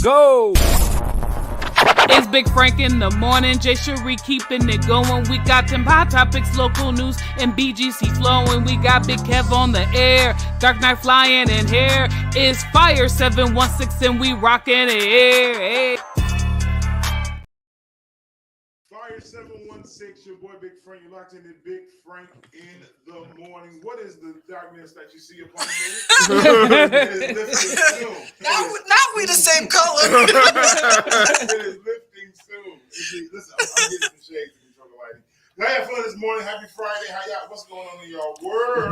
go. It's Big Frank in the morning, Jay Cherie keeping it going. We got them hot topics, local news, and BGC flowing. We got Big Kev on the air, Dark Knight flying in here. It's Fire 716 and we rocking it here. Hey. Fire 716, your boy Big Frank. You're locked into Big Frank in the morning. What is the darkness that you see upon me? It is lifting soon. Not we the same color. It is lifting soon. Listen, I'm getting some shades to control the lighting. I had fun this morning. Happy Friday. How y'all? What's going on in y'all world?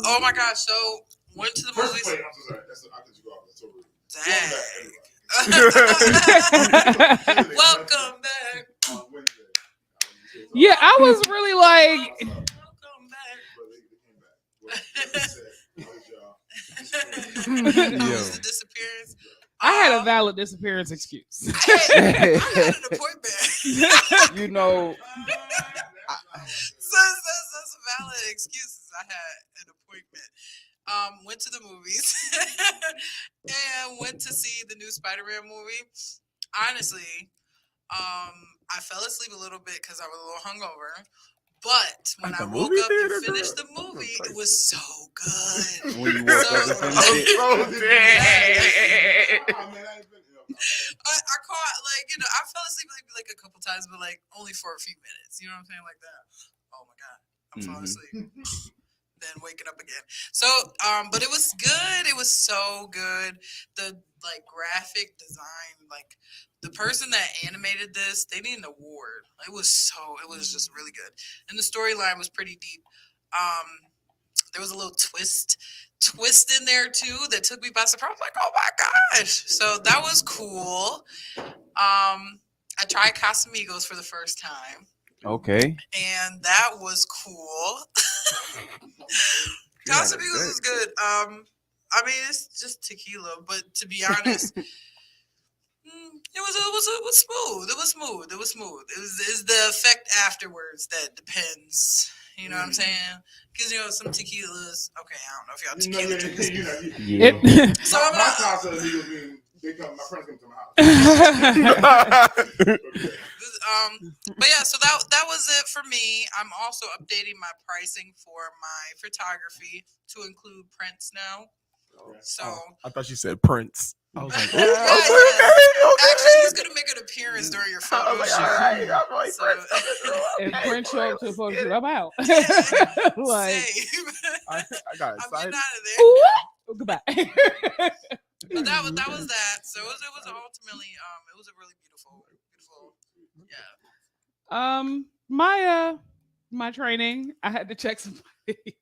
Oh my gosh. So went to the movies. Wait, I'm so sorry. I cut you off. That's so rude. Dang. Welcome back. Yeah, I was really like. Welcome back. Yo. The disappearance. I had a valid disappearance excuse. I had an appointment. You know, So that's a valid excuses. I had an appointment. Went to the movies and went to see the new Spider-Man movie. Honestly, I fell asleep a little bit because I was a little hungover. But when I woke up and finished the movie, it was so good. when you woke up and finished it. I caught, like, you know, I fell asleep like a couple times, but like only for a few minutes. You know what I'm saying? Like that. Oh my God, I'm falling asleep. Then waking up again. So, but it was good. It was so good. The like graphic design, like the person that animated this, they need an award. It was just really good. And the storyline was pretty deep. There was a little twist in there too that took me by surprise. I was like, oh my gosh. So that was cool. I tried Casamigos for the first time. Okay. And that was cool. Casamigos is good. I mean, it's just tequila, but to be honest, it was smooth. It was smooth. It's the effect afterwards that depends. You know what I'm saying? Because, you know, some tequilas. Okay, I don't know if y'all tequila drinkers. Yeah. So I'm my not. Casamigos mean my friends come to my house. But yeah, so that was it for me. I'm also updating my pricing for my photography to include prints now. So I thought you said Prince. I was like, actually, he's gonna make an appearance during your photo shoot. If Prince show up to the photo shoot, I'm out. Like, Same. I got I'm excited. getting out of there. ooh, goodbye. But that was that. So it was ultimately it was a really beautiful. Yeah. My training, I had to check somebody.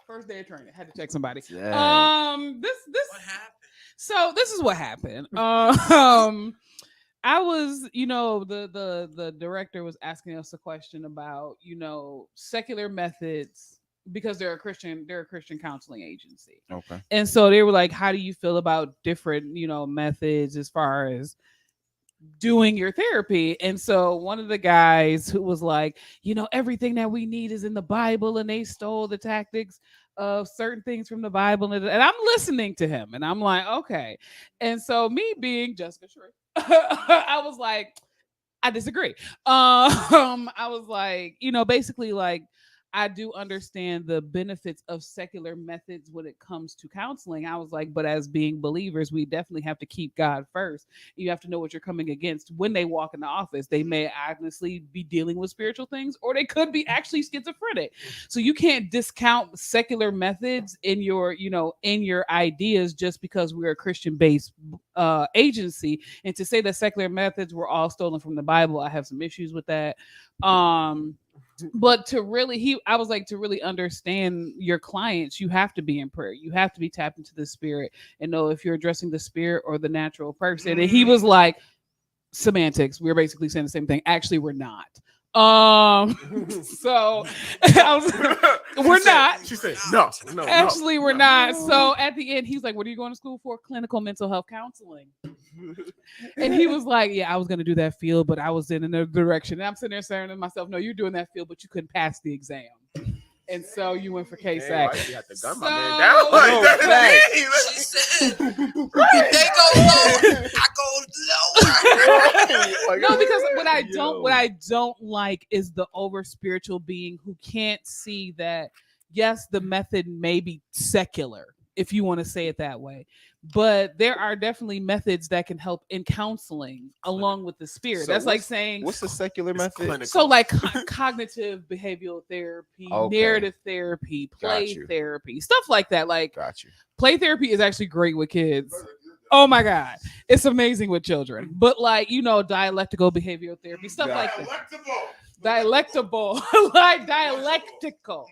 First day of training, I had to check somebody. Yeah. This What happened? So this is what happened. I was, you know, the director was asking us a question about, you know, secular methods because they're a Christian counseling agency. Okay. And so they were like, how do you feel about different, you know, methods as far as doing your therapy? And so one of the guys who was like, you know, everything that we need is in the Bible, and they stole the tactics of certain things from the Bible, and I'm listening to him and I'm like, okay. And so me being Jessica Shrew, I was like, I disagree. I was like, you know, basically like, I do understand the benefits of secular methods when it comes to counseling. I was like, but as being believers, we definitely have to keep God first. You have to know what you're coming against when they walk in the office. They may honestly be dealing with spiritual things, or they could be actually schizophrenic. So you can't discount secular methods in your, you know, in your ideas just because we're a Christian-based agency. And to say that secular methods were all stolen from the Bible, I have some issues with that. But to really, I was like, to really understand your clients, you have to be in prayer. You have to be tapped into the spirit and know if you're addressing the spirit or the natural person. And he was like, semantics. We're basically saying the same thing. Actually, we're not. So I was, we're not. She said, no. Actually, we're not. So at the end, he's like, what are you going to school for? Clinical mental health counseling. And he was like, yeah, I was going to do that field, but I was in another direction. And I'm sitting there saying to myself, no, you're doing that field, but you couldn't pass the exam. And so you went for KSAC. You had to gun my man down. She said, they I don't like is the over spiritual being who can't see that. Yes, the method may be secular, if you want to say it that way, but there are definitely methods that can help in counseling along with the spirit. So That's like what's- saying What's the secular It's method? clinical. so like cognitive behavioral therapy, Okay. narrative therapy, play you. therapy, stuff like that. Like Got you. play therapy is actually great with kids. Oh my God. It's amazing with children. But like, dialectical behavioral therapy, stuff like that. Dialectable. Like dialectical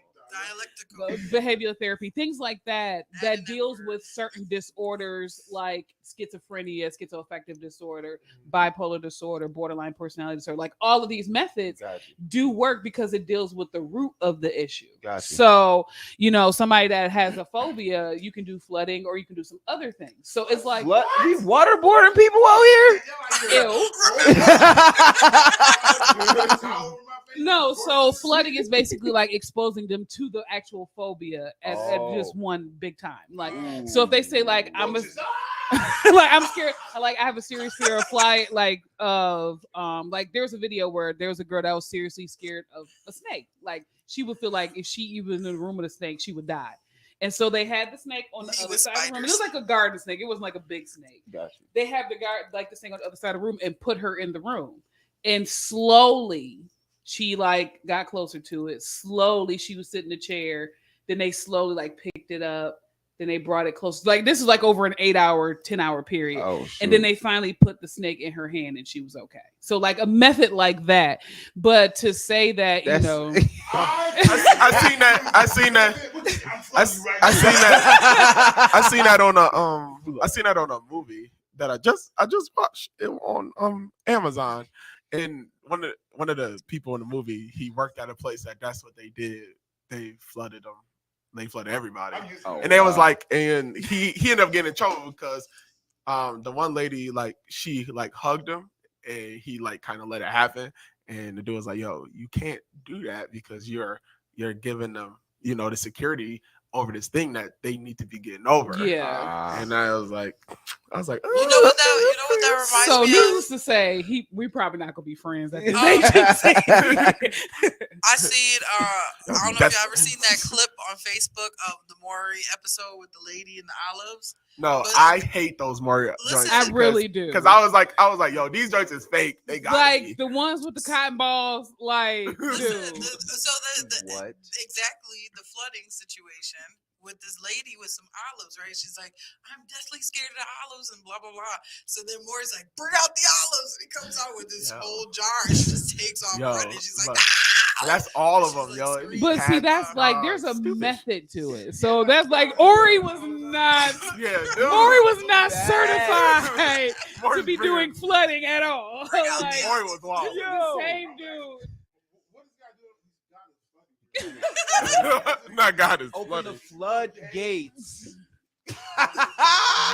behavioral therapy, things like that deals with certain disorders like schizophrenia, schizoaffective disorder, bipolar disorder, borderline personality disorder. Like all of these methods Got you. do work because it deals with the root of the issue. Got you. So, somebody that has a phobia, you can do flooding or you can do some other things. So it's like What? We waterboarding people out here? ew. No, so flooding is basically like exposing them to the actual phobia at just one big time. Like, so if they say like I'm scared, like I have a serious fear of flight, like there was a video where there was a girl that was seriously scared of a snake. Like she would feel like if she even in the room with a snake, she would die. And so they had the snake on the other side of the room. It was like a garden snake. It wasn't like a big snake. Got you. They had the snake on the other side of the room and put her in the room. And slowly she like got closer to it. Slowly she was sitting in the chair. Then they slowly like picked it up. Then they brought it close. Like this is like over an 8-hour, 10-hour period. Oh, shoot. And then they finally put the snake in her hand and she was okay. So like a method like that. But to say that, That's- I seen that. I seen that on a movie that I just watched it on Amazon, and one of the people in the movie, he worked at a place that's what they did. They flooded them. They flooded everybody, and they was like, and he ended up getting in trouble because the one lady like she like hugged him and he like kind of let it happen, and the dude was like, "Yo, you can't do that because you're giving them the security over this thing that they need to be getting over." Yeah. And I was like, You know what that reminds So me of? needless to say, we probably not gonna be friends at this agency. I seen I don't know if y'all ever seen that clip on Facebook of the Maury episode with the lady in the olives. No, But- I hate those Mario Listen, joints. I really do. Because I was like, yo, these joints is fake. They got like the ones with the cotton balls, like Listen, dude. What? Exactly the flooding situation with this lady with some olives, right? She's like, I'm deathly scared of the olives and blah blah blah. So then Maury's like, bring out the olives, and he comes out with this whole jar and she just takes off running. She's like, that's all of She's them, like yo. screaming. But see, that's like there's a method to it. So that's like Ori was not Maury was not certified to be doing flooding at all. Like, Maury was wild. the same dude. Not God is Open the flooding. floodgates.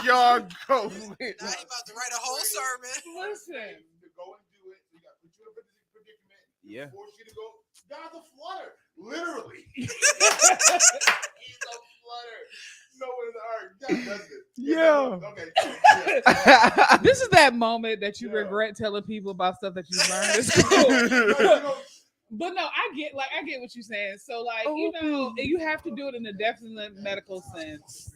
Y'all go. Now he about to write a whole sermon. Listen. Yeah. Force you to go. God's a flooder, literally. He's a flooder. Nowhere in the earth. God does it. Yeah. Okay. This is that moment that you regret telling people about stuff that you learned in school. But no, I get what you're saying. So like, you have to do it in a definite medical sense.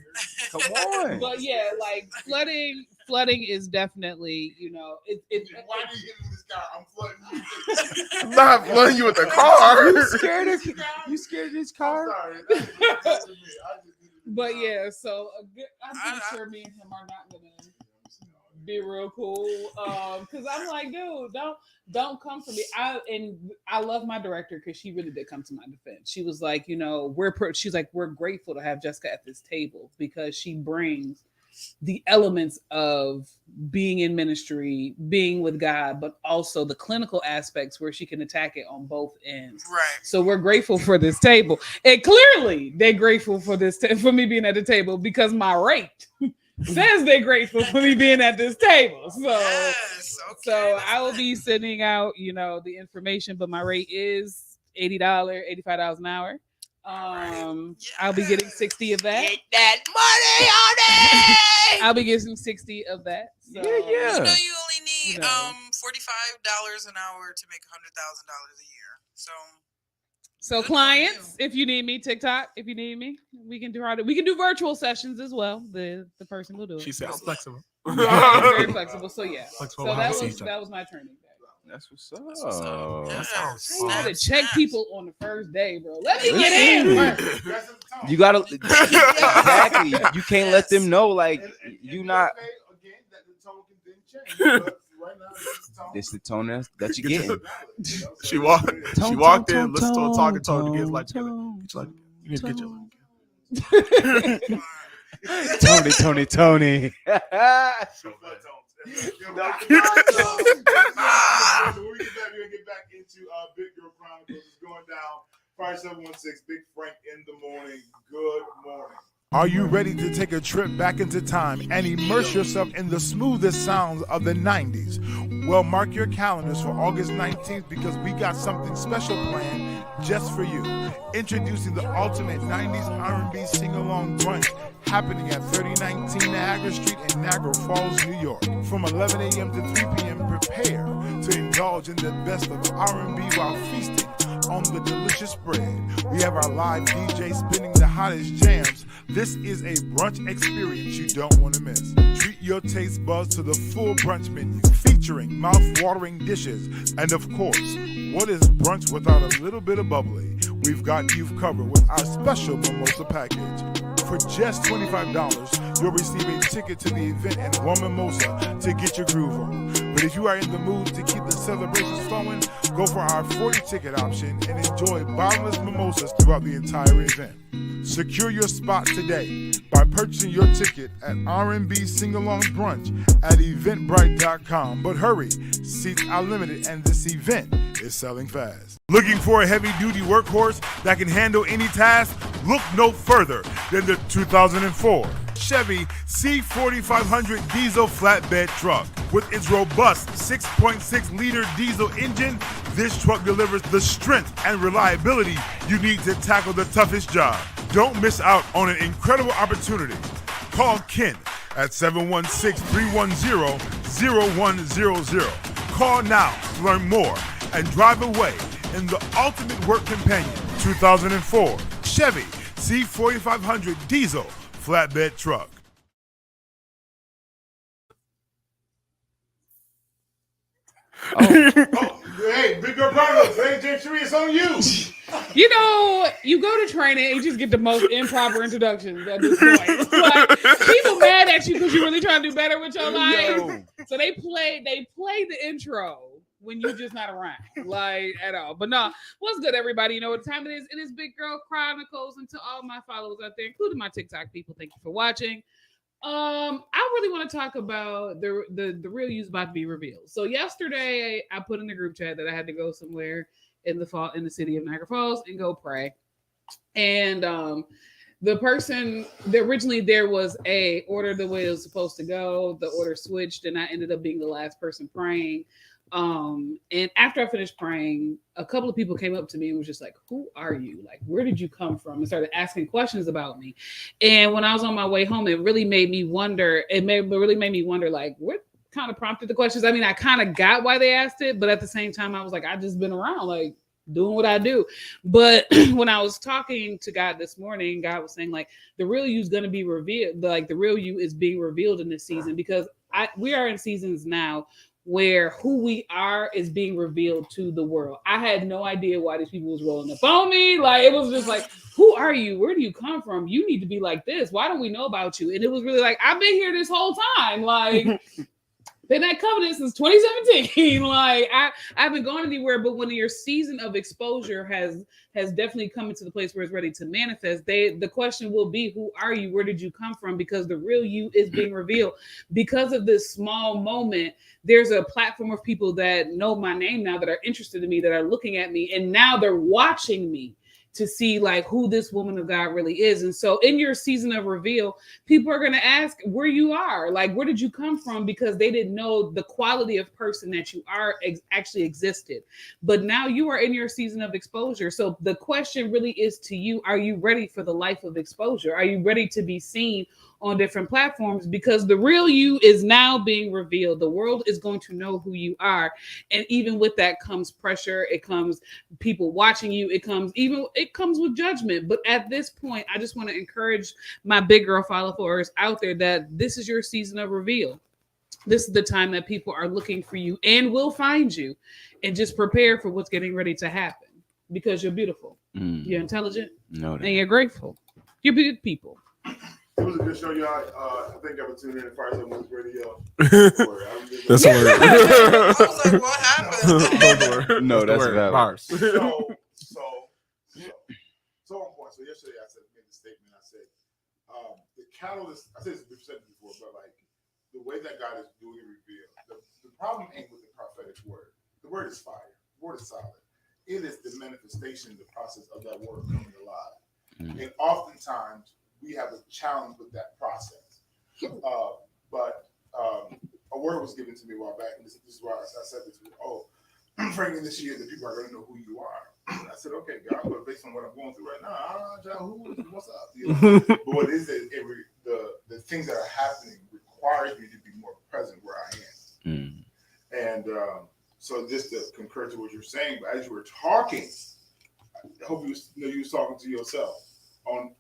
Come on. But yeah, like flooding is definitely, Why do you hit me with this car? I'm flooding you. I'm not flooding you with the car. You scared of this car? I'm sorry. That's me. But yeah, so I'm pretty sure me and him are not gonna be real cool. Cause I'm like, dude, don't come for me. I love my director because she really did come to my defense. She was like, we're grateful to have Jessica at this table because she brings the elements of being in ministry, being with God, but also the clinical aspects where she can attack it on both ends. Right. So we're grateful for this table. And clearly they're grateful for for me being at the table because my rate says they're grateful for me being at this table. So, Yes, okay, so I will be sending out, the information, but my rate is $80, $85 an hour. I'll be getting 60 of that. Get that money on it. I'll be getting 60 of that. So, Yeah. You know you only need $45 an hour to make $100,000 a year. So clients, if you need me, TikTok, if you need me, we can do virtual sessions as well. The person will do it. She said, "I'm flexible." Yeah, I'm very flexible. So yeah. Flexible So behind the scenes. that was my training day. That's what's up. That's what's up. Yeah. That sounds I had to fun. check people on the first day, bro. Let me get in first. That's the tone. You gotta exactly. You can't let them know like you not. Again, that the tone can then change. But right now, This the tone that you getting. She walked in, listened to her talking to her to get his life together. She's like, "You need to get your life together." Tony. When we get back, we're gonna get back into Big Girl Chronicles. It's going down. Fire 716, Big Frank in the morning. Good morning. Are you ready to take a trip back into time and immerse yourself in the smoothest sounds of the 90s? Well, mark your calendars for August 19th because we got something special planned just for you. Introducing the ultimate 90s R&B sing-along brunch happening at 3019 Niagara Street in Niagara Falls, New York. From 11 a.m. to 3 p.m., prepare to indulge in the best of R&B while feasting on the delicious spread. We have our live DJ spinning the hottest jams. This is a brunch experience you don't want to miss. Treat your taste buds to the full brunch menu featuring mouth-watering dishes. And of course, what is brunch without a little bit of bubbly? We've got you covered with our special mimosa package. For just $25, you'll receive a ticket to the event and one mimosa to get your groove on. But if you are in the mood to keep the celebrations flowing, go for our 40 ticket option and enjoy bottomless mimosas throughout the entire event. Secure your spot today by purchasing your ticket at R&B Sing-Along Brunch at Eventbrite.com. But hurry, seats are limited and this event is selling fast. Looking for a heavy-duty workhorse that can handle any task? Look no further than the 2004 Chevy C4500 diesel flatbed truck. With its robust 6.6-liter diesel engine, this truck delivers the strength and reliability you need to tackle the toughest job. Don't miss out on an incredible opportunity. Call Ken at 716-310-0100. Call now to learn more and drive away in the ultimate work companion 2004 Chevy C4500 diesel flatbed truck. Hey, Big Girl Chronicles, hey, James Sheree, it's on you. You know, you go to training and you just get the most improper introductions at this point. Like, people mad at you because you're really trying to do better with your life. So they play the intro when you're just not around, like, at all. But no, what's good, everybody? You know what time it is? It is Big Girl Chronicles, and to all my followers out there, including my TikTok people, thank you for watching. I really want to talk about the real you's about to be revealed. So yesterday, I put in the group chat that I had to go somewhere in the city of Niagara Falls and go pray. And the person that originally there was a order the way it was supposed to go. The order switched, and I ended up being the last person praying. And after I finished praying, a couple of people came up to me and was just like, "Who are you? Like, where did you come from?" And started asking questions about me. And when I was on my way home, it really made me wonder. Really made me wonder, like, what kind of prompted the questions? I mean, I kind of got why they asked it, but at the same time, I was like, I've just been around, like, doing what I do. But when I was talking to God this morning, God was saying, like, the real you is going to be revealed. Like, the real you is being revealed in this season, because we are in seasons now where who we are is being revealed to the world. I had no idea why these people was rolling up on me. Like, it was just like, who are you? Where do you come from? You need to be like this. Why don't we know about you? And it was really like, I've been here this whole time. Like, been at Covenant since 2017. Like, I haven't gone anywhere. But when your season of exposure has definitely come into the place where it's ready to manifest, the question will be, who are you? Where did you come from? Because the real you is being revealed. Because of this small moment, there's a platform of people that know my name now, that are interested in me, that are looking at me, and now they're watching me to see, like, who this woman of God really is. And so in your season of reveal, people are going to ask where you are, like, where did you come from? Because they didn't know the quality of person that you are actually existed. But now you are in your season of exposure. So the question really is to you, are you ready for the life of exposure? Are you ready to be seen on different platforms, because the real you is now being revealed. The world is going to know who you are. And even with that comes pressure. It comes people watching you. It comes with judgment. But at this point, I just want to encourage my big girl followers out there that this is your season of reveal. This is the time that people are looking for you and will find you. And just prepare for what's getting ready to happen, because you're beautiful. You're intelligent. And you're grateful. You're good people. It was a good show, y'all. I think I would tune in to Fire 7 Radio. That's a word. I was like, what happened? No, that's valid. Bars. So on point. So yesterday I made the statement. I said, the catalyst. I said this before, but like the way that God is doing reveal. The problem ain't with the prophetic word. The word is fire. The word is solid. It is the manifestation, the process of that word coming alive. And oftentimes we have a challenge with that process. But a word was given to me a while back, and this is why I said this. Franklin, this year, the people are going to know who you are. I said, okay, God, but based on what I'm going through right now, I don't know what's up. You know? But what is it? The things that are happening requires me to be more present where I am. And so just to concur to what you're saying, but as you were talking, I hope you was talking to yourself on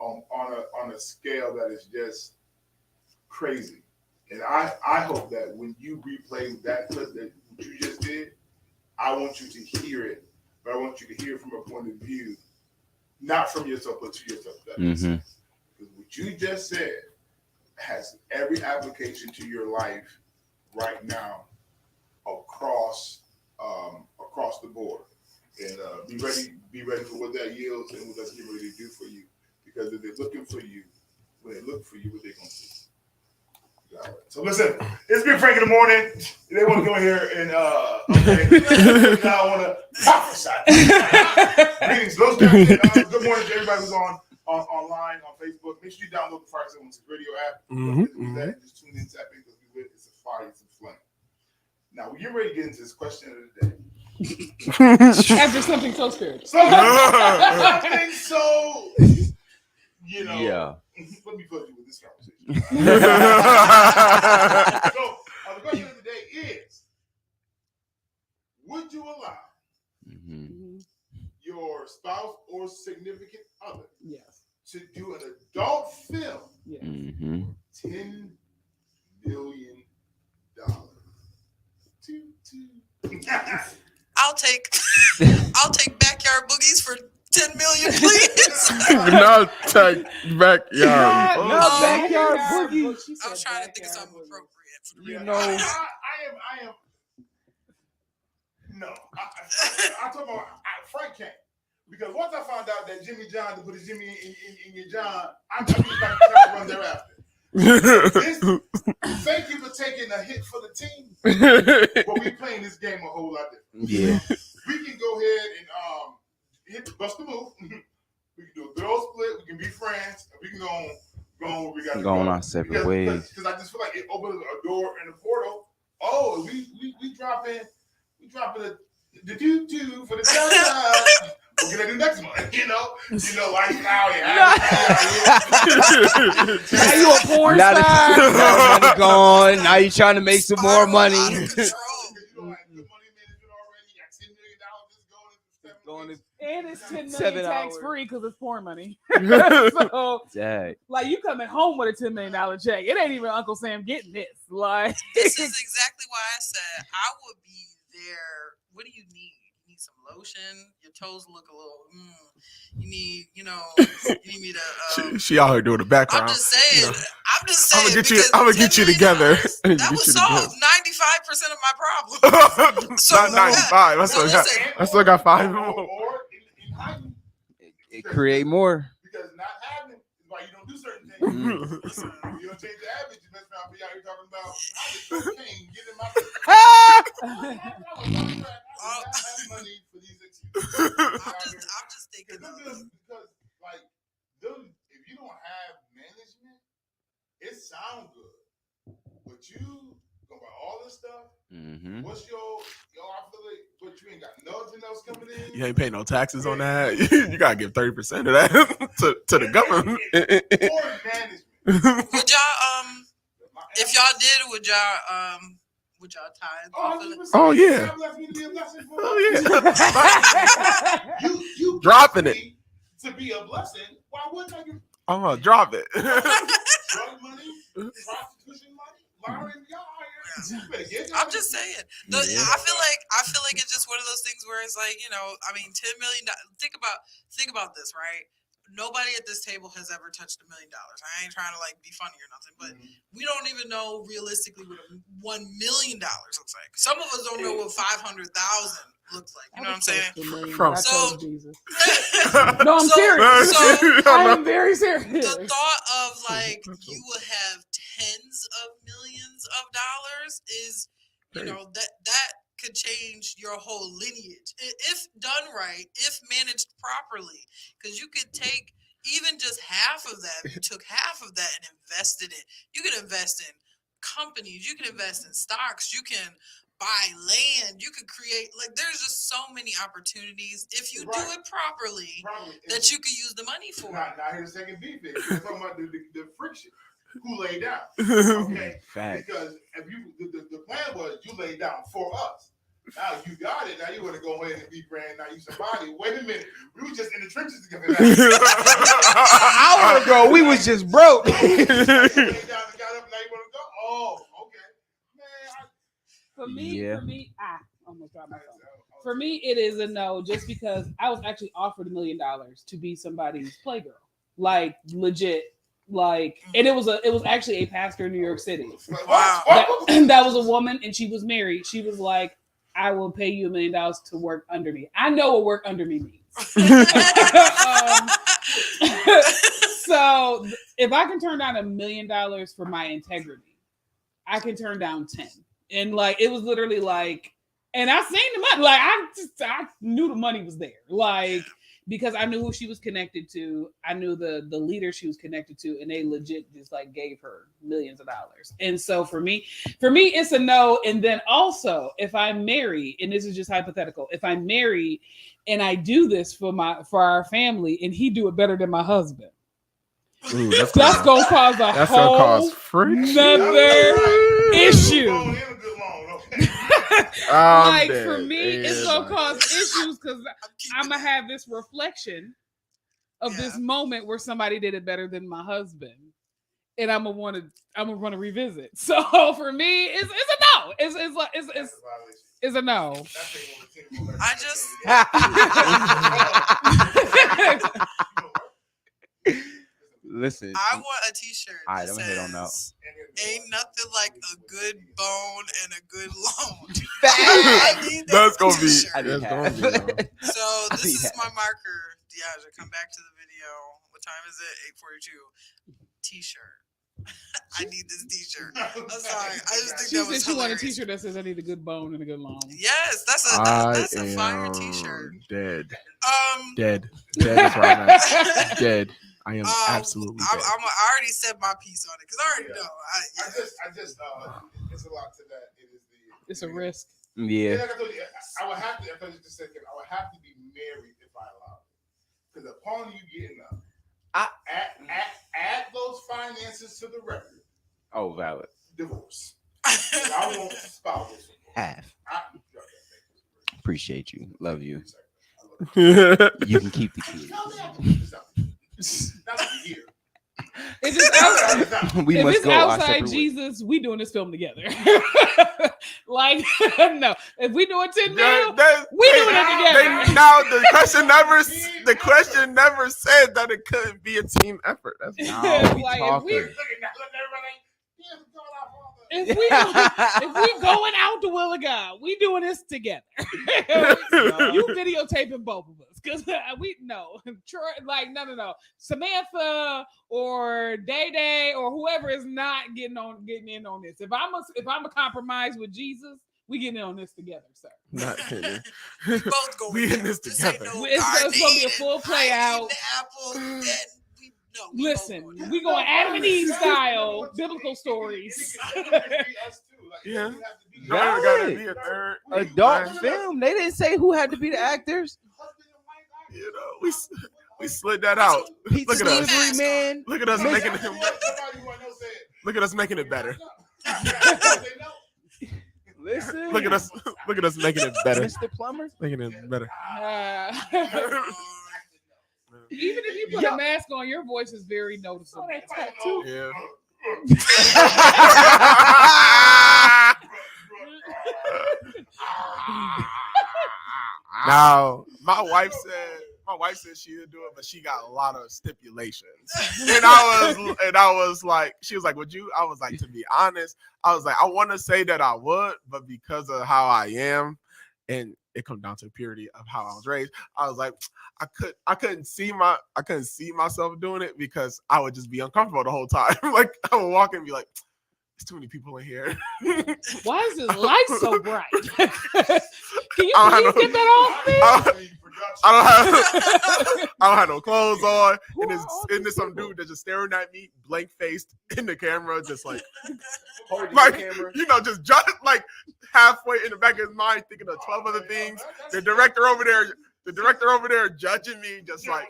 a scale that is just crazy. And I hope that when you replay that clip that you just did, I want you to hear it, but I want you to hear it from a point of view, not from yourself, but to yourself. Because what you just said has every application to your life right now across the board. And be ready for what that yields and what that's getting ready to do for you. Because if they're looking for you, when they look for you, what they gonna see? So listen, it's Big Frank in the morning. They want to go in here and now I want to prophesy. Greetings, those guys. Good morning to everybody who's online on Facebook. Make sure you download the Fire 76 radio app. Just tune in, tap in, because it's a fire, it's a flame. Now we're getting ready to get into this question of the day. After something so spiritual. Something so, Yeah. Let me put you with this conversation. So the question of the day is, would you allow your spouse or significant other to do an adult film for $10 million? I'll take backyard boogies for 10 million, please. Not take backyard. Not backyard boogie. I was trying to think of something appropriate for the You real. know. I am. No, I talk about Frank can't, because once I found out that Jimmy John to put his Jimmy in your John, I'm just back to run thereafter. Thank you for taking a hit for the team, but we playing this game a whole lot different. Yeah. We can go ahead and bust the move. We can do a girl split. We can be friends. We can go on where we got to go. On our separate ways. Because I just feel like it opens a door and a portal. Oh, we dropping the doo for the time. What can I do next month? Like now, Now you a porn Now star? that money gone, now you trying to make some more money. Out of control. Good money management already. You got $10 million just going into And it's 10 7 million tax hours. free because it's porn money. So, Dang. like, you coming home with a $10 million check. It ain't even Uncle Sam getting this. Like, This is exactly why I said I would be there. What do you need? You need some lotion. Your toes look a little. You need, you need me to. She out here doing the background. I'm just saying. I'm I'm gonna get you together. That would solve 95% of my problem. So, Not 95. I still got 5 more. or in hiding. It create more. Because not having is why you don't do certain things. You don't change the habits. You mess around, be out here talking about cocaine, get in my I have money for these excuses. I'm just thinking Because like, dude, if you don't have management, it sounds good, but you go buy all this stuff. What's your I feel like, but you ain't got nothing else coming in. You ain't paying no taxes on that. You gotta give 30% of that to the government. Poor management. Would y'all if y'all did, would y'all tithe? Oh yeah. Oh yeah. You Dropping it. to be a blessing. Why wouldn't I give Drop it. drug money, prostitution money, lottery? I'm just saying. I feel like it's just one of those things where it's like, $10 million. Think about this, right? Nobody at this table has ever touched $1 million. I ain't trying to be funny or nothing, but we don't even know realistically what $1 million looks like. Some of us don't know what 500,000 looks like. You know what I'm saying? No, I'm serious. I'm very serious. The thought of you will have tens of millions of dollars is, that could change your whole lineage if done right, if managed properly. Because you could take even just half of that. If you took half of that and invested it, you can invest in companies, you can invest in stocks, you can buy land, you could create there's just so many opportunities if you do it properly that you could use the money for. Now here's the second beef. We're talking about the friction. Who laid down? Okay, Fact. Because if you the plan was you laid down for us. Now you got it. Now you want to go ahead and be brand. Now you somebody. Wait a minute. We were just in the trenches together. An hour ago, we was just broke. You laid down and got up. Now you want to go. Oh, okay. For me, I almost dropped my phone. For me, it is a no, just because I was actually offered $1 million to be somebody's playgirl, legit. And it was actually a pastor in New York City. Wow. That was a woman, and she was married. She was like, I will pay you $1 million to work under me. I know what work under me means. So if I can turn down $1 million for my integrity, I can turn down 10. And it was literally and I seen the money. I knew the money was there. Because I knew who she was connected to. I knew the leader she was connected to, and they legit just gave her millions of dollars. And so for me, it's a no. And then also, if I marry, and this is just hypothetical, if I marry and I do this for our family, and he do it better than my husband, Ooh, that's gonna cause another issue. For me, it's gonna cause issues because I'm gonna have this reflection of this moment where somebody did it better than my husband, and I'm gonna want to revisit. So for me, it's a no. It's a no. I just listen. I want a T-shirt. All right, I'm gonna hit on that. Ain't nothing like a good bone and a good loan. That's gonna be. So this is my marker, Deaja. Come back to the video. What time is it? 8:42. T-shirt. I need this T-shirt. I'm sorry. I just think that was hilarious. She want a T-shirt that says I need a good bone and a good loan. Yes, that's a fire T-shirt. Dead. Dead. Dead is where I'm at. Dead. I am absolutely dead. I already said my piece on it because I already know. It's a lot to that. It's a risk. Yeah. Like I told you, I would have to. I told you just a second. I would have to be married if I allowed it. Because upon you getting up, add those finances to the record. Oh, valid. Divorce. I want spousal support. Half. Appreciate you. Love you. You can keep the kids. Not here. If it's outside, we if must it's go outside Jesus, we doing this film together. No. If we doing 10 mil, we doing it together. Now the question never said that it couldn't be a team effort. That's if we going out the will of God, we doing this together. You videotaping both of us because we know Troy, no. Samantha or Day Day or whoever is not getting in on this. If I'm a compromise with Jesus, we getting in on this together, sir. Not kidding. We both going. We in this together. It's gonna be a full play out. Listen, we going Adam and Eve style biblical stories. Yeah. Gotta be a third adult film. They didn't say who had to be the actors. We slid that out. Pizza Look at us. delivery man. Look at us Miss- making it. Look at us making it better. Listen. Look at us. Look at us making it better. Mr. Plumber. Making it better. Even if you put a mask on, your voice is very noticeable. Yeah. Now, my wife said she would do it, but she got a lot of stipulations. And I was like, she was like, would you? I was like, to be honest, I was like, I want to say that I would, but because of how I am, and it comes down to the purity of how I was raised, I was like, I couldn't see myself doing it because I would just be uncomfortable the whole time. Like I would walk in and be like, there's too many people in here. Why is this light so bright? Can you please get that off me? I don't have no clothes on, and there's some dude that's just staring at me, blank faced in the camera, just like Holding the camera. you know, just like halfway in the back of his mind, thinking of 12 other things. The director over there judging me, just like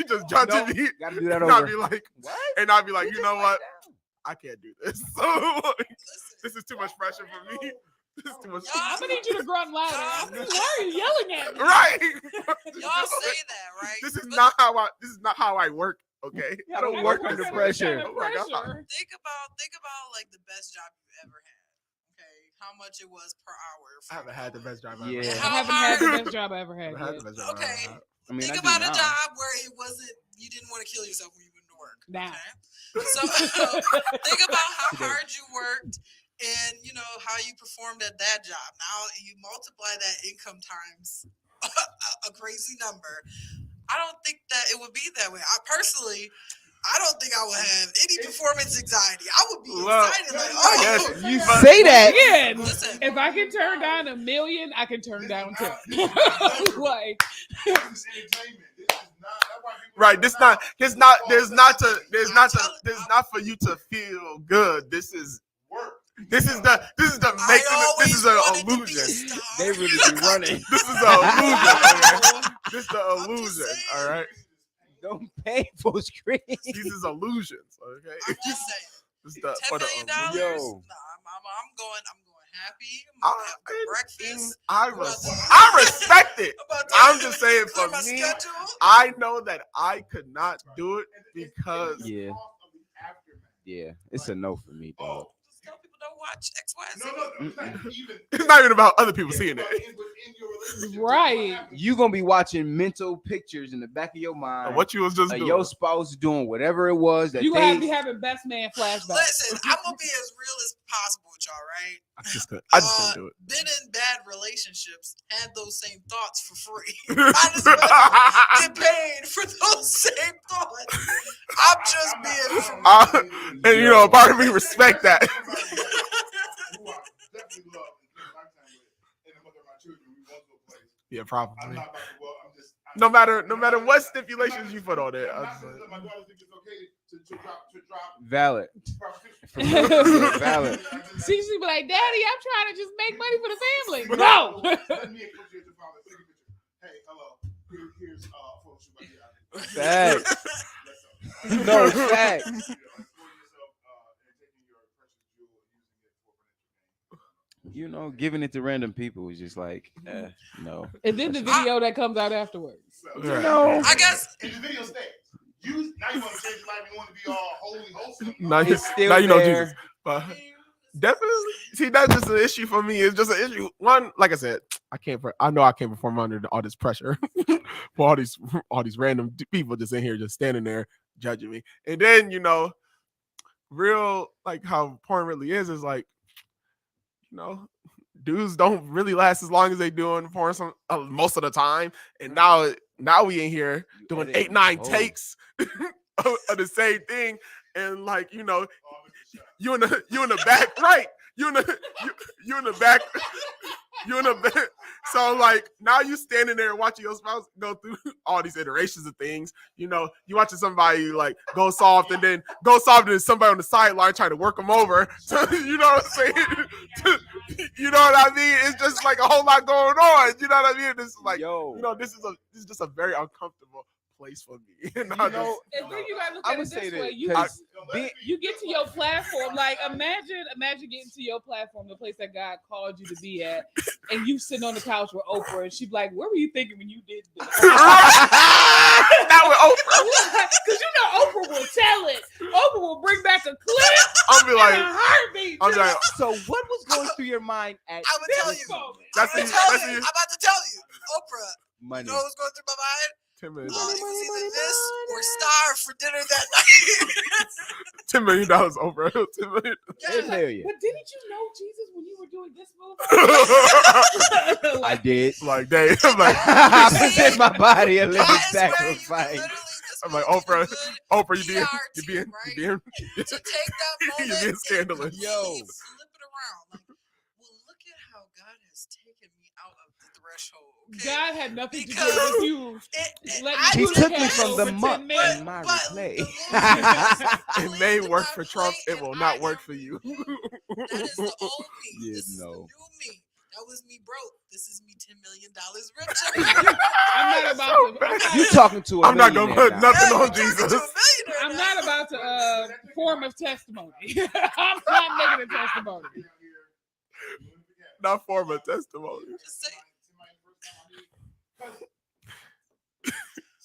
just judging me. Gotta do that And I'd over. be like, What? and I'd be like, you know what? I can't do this. So this is too much pressure for me. This is too much. I'm gonna need you to grunt louder. Why are you yelling at me? Right. Y'all say that, right? This is But not how I work. Okay, I don't work under pressure. Kind of Oh my God. pressure. think about like the best job you ever had. Okay, how much it was per hour. I haven't had the best job. I've Yeah. ever I had. haven't had the best job I ever I had. haven't had Yet. the best job. I've Okay. ever had. I mean, Think I do about a now. job where it wasn't, you didn't want to kill yourself when you went to work. Now. Okay? So think about how hard you worked and you know how you performed at that job. Now you multiply that income times a crazy number. I don't think that it would be that way. I don't think I would have any performance anxiety. I would be Well, excited like, I guess oh, You say that. Again, listen. if I can turn down $1 million, I can turn down 10. Like, Right. There's not for you to feel good. This is the I this is always an wanted to be a illusion. star. They really be running. This is an illusion. Okay? This is the I'm just illusion. saying. All right. Don't pay for screen. These is illusions. Okay. I'm just saying. This is the $10 for the million. illusion. Yo. Nah, I'm going happy. I'm gonna have good breakfast. I respect it. I'm just saying for clear my me, schedule. I know that I could not do it because Yeah, it's a no for me, dog. Just tell people don't watch X, Y, Z. No. it's not even about other people seeing it. right. You gonna be watching mental pictures in the back of your mind. What you was just of doing. your spouse doing whatever it was that You they. gonna have to be having best man flashbacks. Listen, I'm gonna be as real as possible with y'all, right? I just couldn't do it. Been in bad relationships, had those same thoughts for free. Might as well get paid for those same thoughts. I'm just being for me. And you know, part of me respect that. Yeah, probably. No matter what stipulations you put on it. Valid. Valid. She be like, Daddy, I'm trying to just make money for the family. No. Here's Fact. No fact. You know, giving it to random people is just like, no. And then the video that comes out afterwards. You know, I guess in the video stage. Now you want to change your life. You want to be all holy, wholesome. it's still now you know there. Jesus. But definitely, see, that's just an issue for me. It's just an issue. One, like I said, I know I can't perform under all this pressure for all these random people just in here, just standing there judging me. And then, you know, real, like how porn really is like, you know, dudes don't really last as long as they do in porn most of the time. And now we in here doing 8-9 takes of the same thing. And like, you know, you in the back, right? You in the back. So like now you standing there watching your spouse go through all these iterations of things. You know, you watching somebody like go soft and then somebody on the sideline trying to work them over. So you know what I'm saying? You know what I mean? It's just like a whole lot going on. You know what I mean? This is like, Yo. you know, this is just a very uncomfortable place for me. And You know, And then you gotta look I at would it say this way. that You because you get to your platform. Like imagine getting to your platform, the place that God called you to be at, and you sitting on the couch with Oprah, and she'd be like, "What were you thinking when you did this?" Not with Oprah. Because you know Oprah will tell it. Oprah will bring back a clip I'll be in like, a heartbeat. I'm like, so what was going through your mind at I would tell this you. moment? That's I'm you. about to tell you. Oprah. Money. You know what's going through my mind? 10 million. It was either this or starve for dinner that night. $10 million, Oprah. $10 million. Hell yeah. But didn't you know Jesus when you were doing this movie? I did. Like, dang. I'm like, I present my body a living That is where you can sacrifice. literally just I'm like, be a Oprah, good Oprah, you being, PR you team, being, right? you being, To take that moment you being and scandalous. Yo. completely flip it around. Like, well, look at how God has taken me out of the threshold. Okay? God had nothing to do Because with you. I He put took a me candle from the for muck 10 minutes. in my But replay. It may work for Trump. It will not work for you. That is the old me. Yeah, This is the no. new me. That was me broke. This is me $10 million richer. I'm not about to. You talking to a I'm not gonna millionaire put now. nothing Yeah, on you're talking to a Jesus. millionaire I'm now. not about to form of testimony. I'm not making a testimony. Not for my testimony. Just say,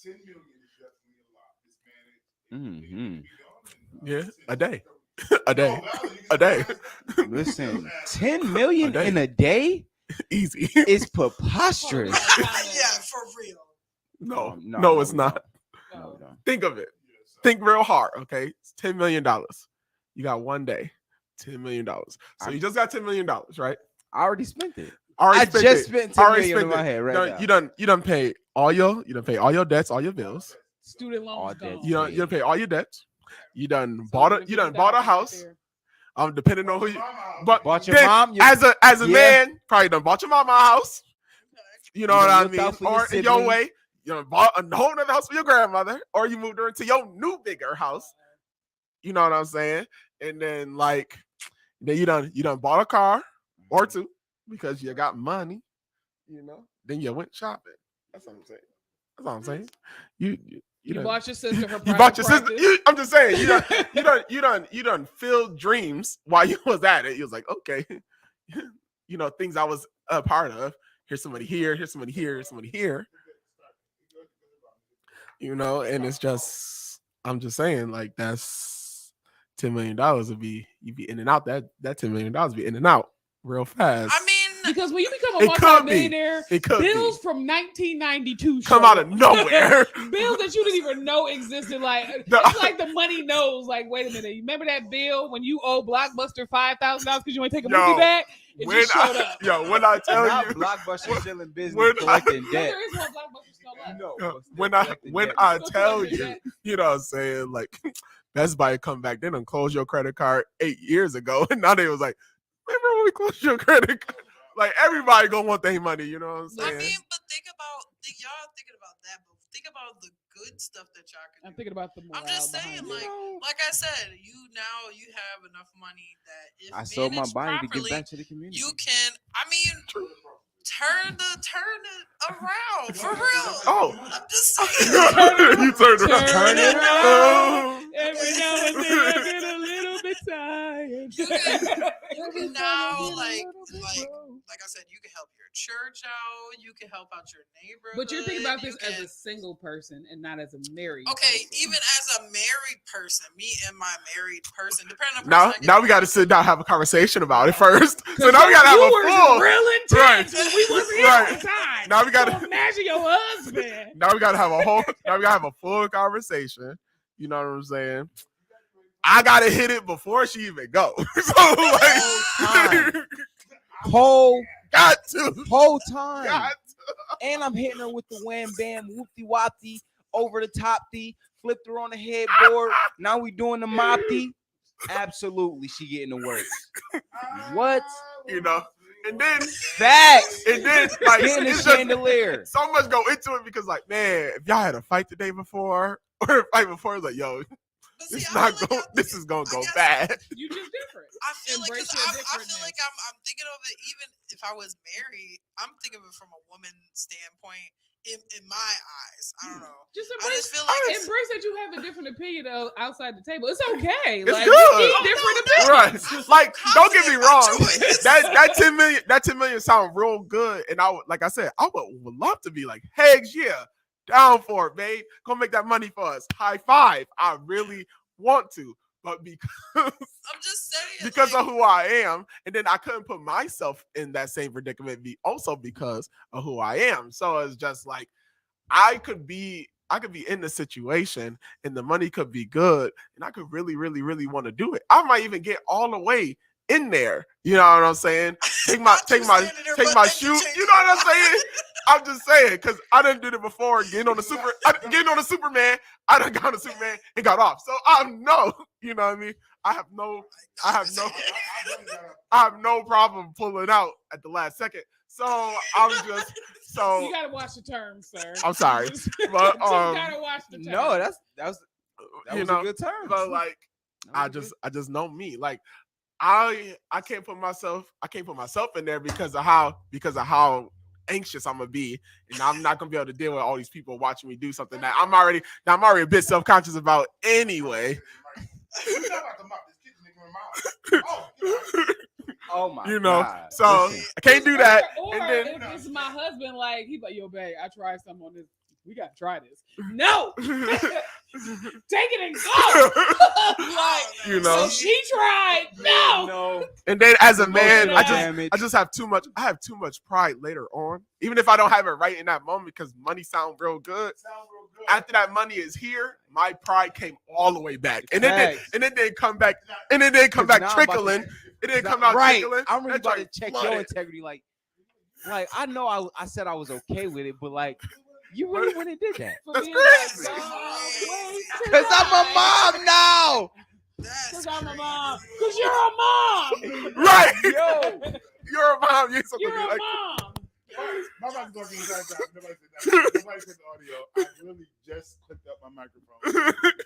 10 million is definitely a lot. This man Mm-hmm. Yeah, a day. A day. A day. Listen, 10 million A day. in a day Easy. is preposterous. yeah, for real. No, it's we not. don't. No, we don't. Think of it. Think real hard, okay? It's $10 million. You got one day. $10 million. So you just got $10 million, right? I already spent it. Already I spent just it. spent 10 Already million in spent my it. head right No, now. you done pay all your debts, all your bills. Student All loans debts. gone. You done pay all your debts. You done So bought a $150,000 house. right Depending on who you but Bought your then, mom, as a yeah. man, probably done bought your mama a house. You know You what done I looked mean? out for your Or in your siblings. way, you done bought a whole nother house for your grandmother, or you moved her into your new bigger house. You know what I'm saying? And then then you done bought a car or two because you got money. You know, then you went shopping. That's what I'm saying. That's what I'm saying. You done, bought your sister her you private bought your sister. practice. I'm just saying. You done filled dreams while you was at it. You was like, okay, things I was a part of. Here's somebody here. Here's somebody here. Here's somebody here. And it's just, I'm just saying, like, that's $10 million would be, you'd be in and out. That $10 million be in and out real fast. I mean, Because when you become a It could be. multi-millionaire, It could bills be. from 1992 Come show out of up. nowhere. Bills that you didn't even know existed. Like No. it's like the money knows. Like, wait a minute, you remember that bill when you owe Blockbuster $5,000 because you want to take a movie back? It just showed up. When I tell Now you, Blockbuster still in business when collecting No, debt. there is one Blockbuster still left. No, Yeah, but still when I collecting when debt. I Still tell collecting you, debt. you know what I'm saying? Like, Best Buy come back, they done closed your credit card 8 years ago. And now they was like, remember when we closed your credit card? Like, everybody gonna want their money, you know what I'm saying? I mean, but y'all thinking about that, but think about the good stuff that y'all can I'm do. thinking about the morale I'm just saying, behind it. like I said, you have enough money that if I sold my managed body to properly, give back to the community. you can. I mean, turn it around for real. Oh. I'm just saying. You turned around. Turn it Oh. around. Every now and then I get a little bit tired. You can now like I said, you can help your church out. You can help out your neighborhood. But you're thinking about this you as can- a single person and not as a married Okay, person. even as a married person, me and my married person, depending on the Now, person I get now we got to with. sit down and have a conversation about it first. So now we got to have a full. real intense when we wasn't here Right. at the time. Now we got So to. imagine your husband. Now we got to have a whole. Now we got to have a full conversation. You know what I'm saying? I gotta hit it before she even go. So like, Whole got to. time. Got And I'm hitting her with the wham bam, whoopty whoopty, over the top D, flipped her on the headboard. Now we doing the mopty. Absolutely, she getting the work. What? You know, and then Facts. and then like Getting the it's just chandelier. so much go into it because like, man, if y'all had a fight the day before or a fight before, it's like, yo, But this see, is I not feel like going. y'all This think- is gonna I go guess- bad. You just different. I feel like Embrace because your I feel differentness. like I'm thinking of it. Even if I was married, I'm thinking of it from a woman's standpoint. in my eyes. I don't know. Just I just feel like it's embrace that you have a different opinion outside the table. It's okay. It's like, good. we need different opinions. Right. Like, don't get me wrong. choice. That 10 million sound real good. And like I said, I would love to be like, Hegs, yeah, down for it, babe. Go make that money for us. High five. I really want to. But because I'm just saying, because like, of who I am, and then I couldn't put myself in that same predicament also because of who I am. So it's just like I could be in the situation and the money could be good and I could really, really, really want to do it. I might even get all the way in there. You know what I'm saying? Take my shoe. You know what I'm saying? I'm just saying, because I done did it before, getting on the Superman. I done got on the Superman and got off. So I know, you know what I mean? I have no problem pulling out at the last second. So I'm just You gotta watch the terms, sir. I'm sorry. You But gotta watch the terms. No, that was you a know, good term. but like I just know me. Like I can't put myself in there because of how anxious I'm gonna be, and I'm not gonna be able to deal with all these people watching me do something that I'm already a bit self-conscious about anyway. Oh my You know, God. so Listen. I can't do that. Or And then if it's my husband, like he's like, yo, babe, I tried something on this. We gotta try this. No, take it and go. Like, you know, so she tried. No. and then as a man, Emotional I just have too much. I have too much pride later on, even if I don't have it right in that moment, because money sounds real good. After that money is here, my pride came all the way back, and it didn't come back, trickling. It didn't come out right. trickling. I'm really That about to joint check flooded. your integrity. Like I know I said I was okay with it, but like you really went and did that. That's Me, crazy. Cause I'm a mom now. Because I'm a mom. Because you're a mom. Right. Yo. You're a mom. You're supposed to You're be a like. mom. My mom's talking inside job. Nobody said that. Nobody said the audio. I really just clicked up my microphone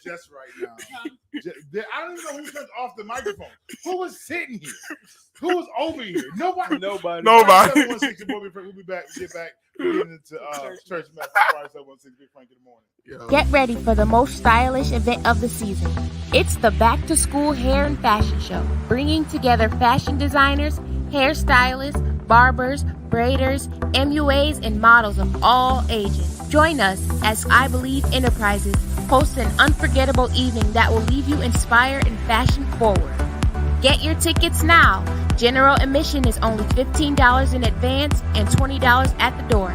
just right now. I don't even know who turned off the microphone. Who was sitting here? Who was over here? Nobody. Nobody. 716, we'll be back. Get back. We're getting into church message. 716, Big Frank in the morning. Yo. Get ready for the most stylish event of the season. It's the Back to School Hair and Fashion Show, bringing together fashion designers, hairstylists, barbers, braiders, MUAs, and models of all ages. Join us as I Believe Enterprises hosts an unforgettable evening that will leave you inspired and fashion forward. Get your tickets now. General admission is only $15 in advance and $20 at the door.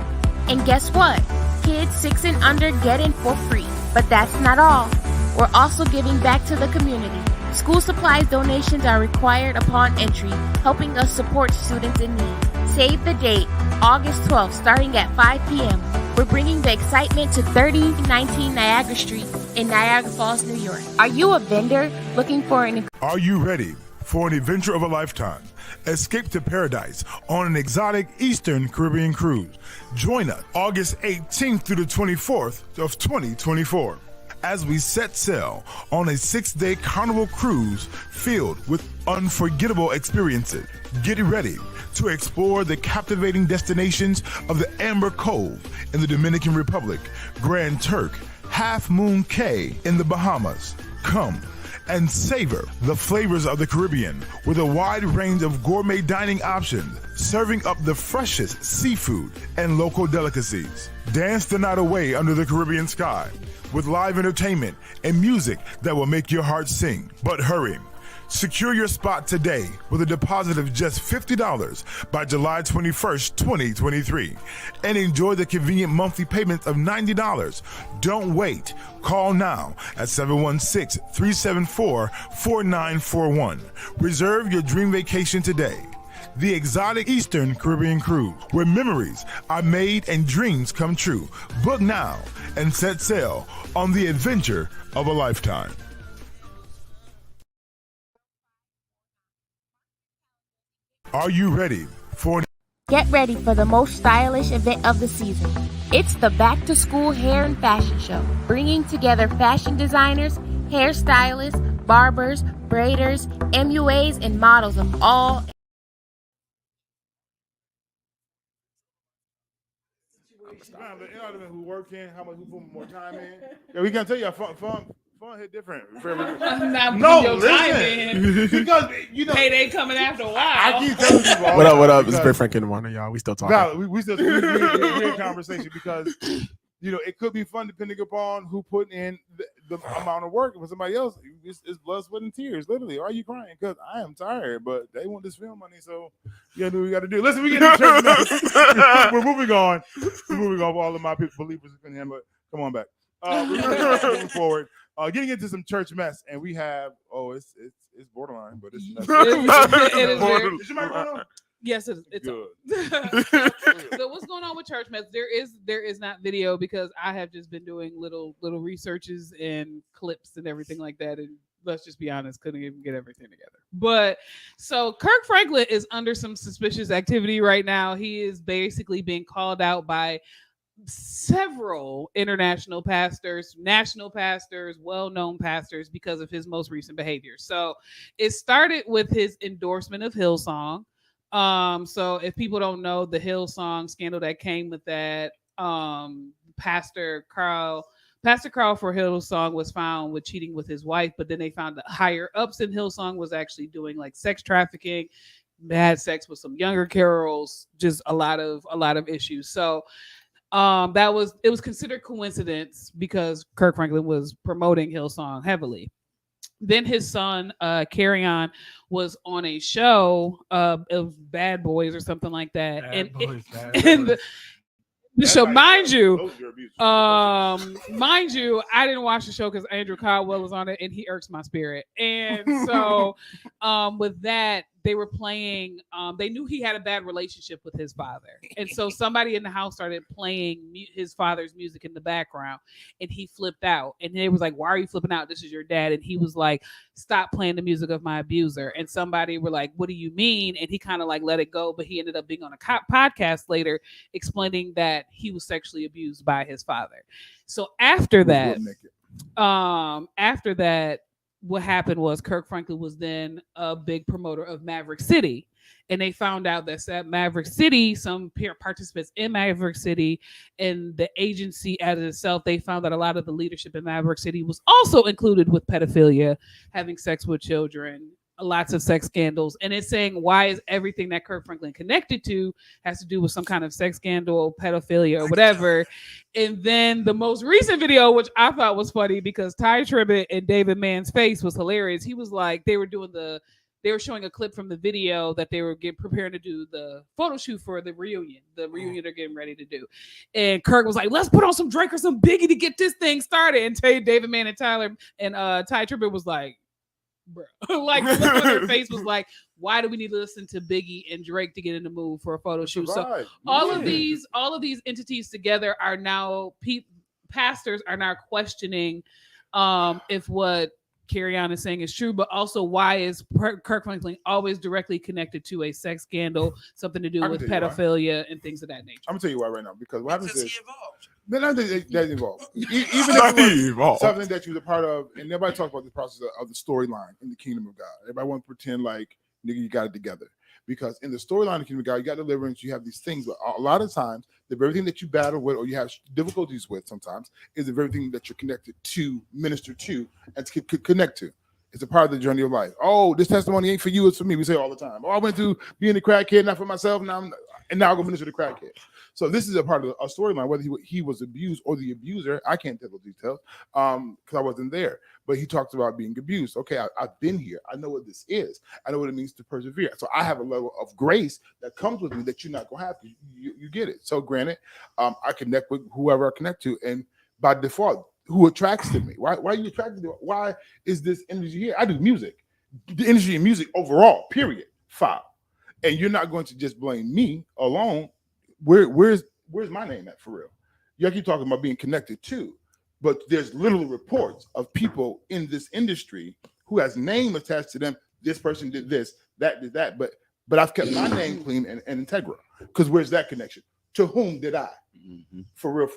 And guess what? Kids 6 and under get in for free. But that's not all. We're also giving back to the community. School supplies donations are required upon entry, helping us support students in need. Save the date, August 12th, starting at 5 p.m. We're bringing the excitement to 3019 Niagara Street in Niagara Falls, New York. Are you a vendor looking for an... Are you ready for an adventure of a lifetime? Escape to paradise on an exotic Eastern Caribbean cruise. Join us August 18th through the 24th of 2024 as we set sail on a 6-day carnival cruise filled with unforgettable experiences. Get ready to explore the captivating destinations of the Amber Cove in the Dominican Republic, Grand Turk, Half Moon Cay in the Bahamas. Come and savor the flavors of the Caribbean with a wide range of gourmet dining options, serving up the freshest seafood and local delicacies. Dance the night away under the Caribbean sky with live entertainment and music that will make your heart sing. But hurry, secure your spot today with a deposit of just $50 by July 21st, 2023, and enjoy the convenient monthly payments of $90. Don't wait. Call now at 716-374-4941. Reserve your dream vacation today. The exotic Eastern Caribbean cruise, where memories are made and dreams come true. Book now and set sail on the adventure of a lifetime. Are you ready for... Get ready for the most stylish event of the season. It's the Back to School Hair and Fashion Show, bringing together fashion designers, hairstylists, barbers, braiders, MUAs, and models of all Who working? How much who put more time in? Yeah, we can tell you fun hit different. Not No, your time in. listen, because Payday coming after a while. I keep telling people. all What the up? time What up? It's because- Big Frank in the morning, y'all. We still talking. Val, we still we're in conversation because it could be fun depending upon who put in the amount of work. For somebody else, it's blood, sweat, and tears. Literally, are you crying? Because I am tired, but they want this film money, so you gotta do what you gotta do. Listen, we get to church now. We're moving on. We're moving on for all of my believers in him, but come on back. We're moving forward. Getting into some church mess, and we have it's borderline, but it's messy. It is very- Is your microphone on? Yes, it's Good. So what's going on with church mess? There is not video because I have just been doing little researches and clips and everything like that, and let's just be honest, couldn't even get everything together. But so Kirk Franklin is under some suspicious activity right now. He is basically being called out by several international pastors, national pastors, well-known pastors because of his most recent behavior. So it started with his endorsement of Hillsong. So if people don't know the Hillsong scandal that came with that, Pastor Carl for Hillsong was found with cheating with his wife, but then they found the higher ups in Hillsong was actually doing like sex trafficking, had sex with some younger carols, just a lot of issues. So it was considered coincidence because Kirk Franklin was promoting Hillsong heavily. Then his son, Carry On, was on a show of Bad Boys or something like that. So mind you, I didn't watch the show because Andrew Caldwell was on it and he irks my spirit. And so with that, they were playing, they knew he had a bad relationship with his father. And so somebody in the house started playing his father's music in the background and he flipped out. And they was like, why are you flipping out? This is your dad. And he was like, stop playing the music of my abuser. And somebody were like, what do you mean? And he kind of like let it go. But he ended up being on a podcast later explaining that he was sexually abused by his father. So after that, what happened was Kirk Franklin was then a big promoter of Maverick City. And they found out that at Maverick City, some participants in Maverick City and the agency as itself, they found that a lot of the leadership in Maverick City was also included with pedophilia, having sex with children, lots of sex scandals. And it's saying, why is everything that Kirk Franklin connected to has to do with some kind of sex scandal, pedophilia, or whatever. And then the most recent video, which I thought was funny because Ty Tribbett and David Mann's face was hilarious. He was like, they were showing a clip from the video that they were preparing to do the photo shoot for the reunion they're getting ready to do. And Kirk was like, let's put on some Drake or some Biggie to get this thing started. And David Mann and Ty Tribbett was like, bro, like their face was like, why do we need to listen to Biggie and Drake to get in the mood for a photo shoot? So all of these entities together are now pastors are now questioning if what Carry On is saying is true, but also why is Kirk Franklin always directly connected to a sex scandal, something to do with pedophilia and things of that nature? I'm gonna tell you why right now because what happens is he evolved. But not that involved. Even if it was something that you was a part of, and everybody talks about the process of the storyline in the kingdom of God. Everybody want to pretend like, nigga, you got it together. Because in the storyline of the kingdom of God, you got deliverance, you have these things, but a lot of times, the very thing that you battle with or you have difficulties with sometimes is the very thing that you're connected to, minister to, and to connect to. It's a part of the journey of life. Oh, this testimony ain't for you, it's for me. We say all the time. Oh, I went through being a crackhead, not for myself, now I'm going to minister to crackhead. So this is a part of a storyline, whether he was abused or the abuser. I can't tell the details because I wasn't there. But he talks about being abused. Okay, I've been here. I know what this is. I know what it means to persevere. So I have a level of grace that comes with me that you're not going to have. You get it. So granted, I connect with whoever I connect to. And by default, who attracts to me? Why are you attracted to me? Why is this energy here? I do music. The energy in music overall, period. Foul. And you're not going to just blame me alone. Where's my name at for real? You keep talking about being connected to, but there's literally reports of people in this industry who has name attached to them. This person did this, that did that, but I've kept my name clean and integral. Because where's that connection? To whom did I? Mm-hmm. For real.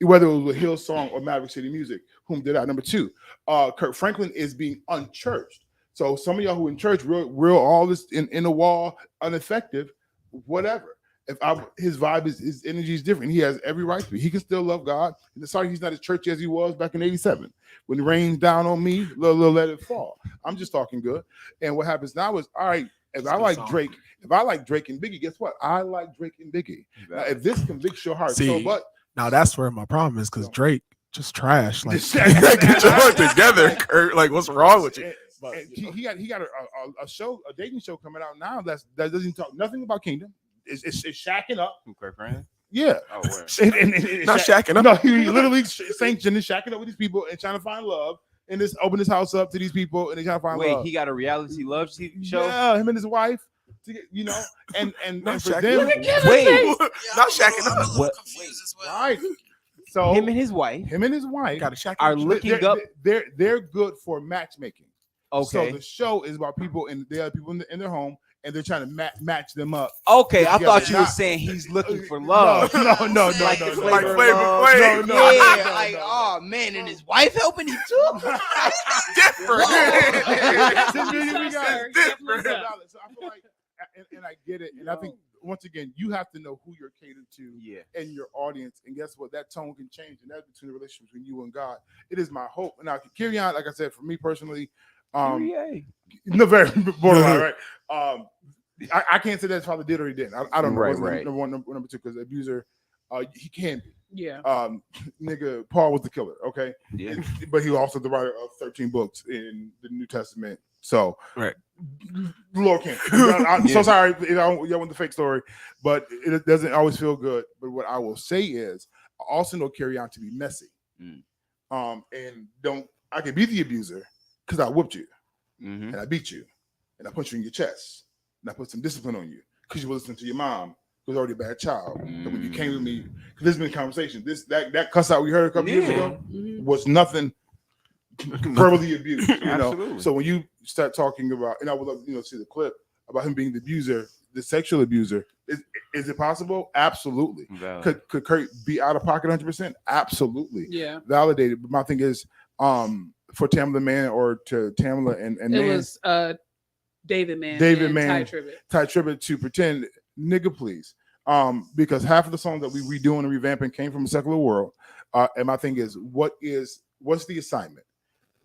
Whether it was with Hillsong or Maverick City Music, whom did I? Number two, Kirk Franklin is being unchurched. So some of y'all who in church real all this in the wall, ineffective, whatever. his vibe his energy is different. He has every right to. He can still love God. And sorry, he's not as churchy as he was back in '87. When it rains down on me, let it fall. I'm just talking good. And what happens now is, all right, if I like Drake and Biggie, guess what? I like Drake and Biggie. Now, if this convicts your heart, so what? Now that's where my problem is, because Drake just trash. Like, get your heart together, Kurt. Like, what's wrong with you? But, he got a dating show coming out now that doesn't talk nothing about Kingdom. It's shacking up. Kirk Franklin? Yeah. Oh, and not shacking up. No, he literally sanctioned and shacking up with these people and trying to find love and just open his house up to these people and they trying to find love. Wait, he got a reality love show? Yeah, him and his wife. And for them, wait, not shacking up. I'm a little confused as well. Right. So him and his wife got a shack are looking up. They're good for matchmaking. Okay. So the show is about people and they have people in their home and they're trying to match them up. Okay, I together. thought you were saying he's looking for love. No. Like no. Flavor Flavor Love. Flav. Yeah, oh man, and his wife helping him too. Different. It's different. So I feel like, and I get it, and I think once again you have to know who you're catered to, and your audience, and guess what? That tone can change, and that's between the relationship between you and God. It is my hope. And now, carry on. Like I said, for me personally, no, very borderline, right? I can't say that's Father did or he didn't. I don't know. Right. Number one, number two, because abuser, he can be. Yeah. Nigga, Paul was the killer. Okay. Yeah. But he was also the writer of 13 books in the New Testament. So, right. Lord can't. I'm so sorry. Y'all want the fake story, but it doesn't always feel good. But what I will say is, I also know carry on to be messy. And I can be the abuser because I whooped you, and I beat you, and I punched you in your chest, and I put some discipline on you because you were listening to your mom, who was already a bad child. And when you came with me, because there's been conversation. That cuss out we heard a couple years ago was nothing verbally abused. You know, so when you start talking about, and I would love see the clip about him being the abuser, the sexual abuser. Is it possible? Absolutely. Could Kurt be out of pocket 100%? Absolutely. Yeah. Validated. But my thing is, for Tamala Man or to Tamala and it Man, was David Man, Ty Tribbett to pretend, nigga, please. Because half of the songs that we redoing and revamping came from a secular world. And my thing is, what's the assignment?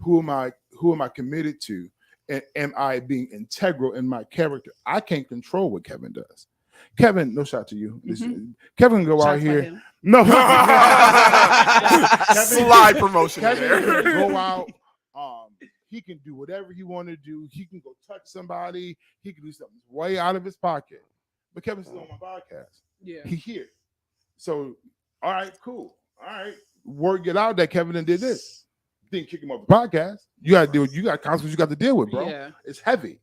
Who am I committed to? And am I being integral in my character? I can't control what Kevin does. Kevin, no shot to you. Kevin go Shots out here. him. No. Slide promotion. Kevin can go out. He can do whatever he want to do. He can go touch somebody. He can do something way out of his pocket. But Kevin's still on my podcast. Yeah. He here. So, all right, cool. All right. Word get out that Kevin did this. Didn't kick him off the podcast. You got to deal with, you got consequences you got to deal with, bro. Yeah. It's heavy.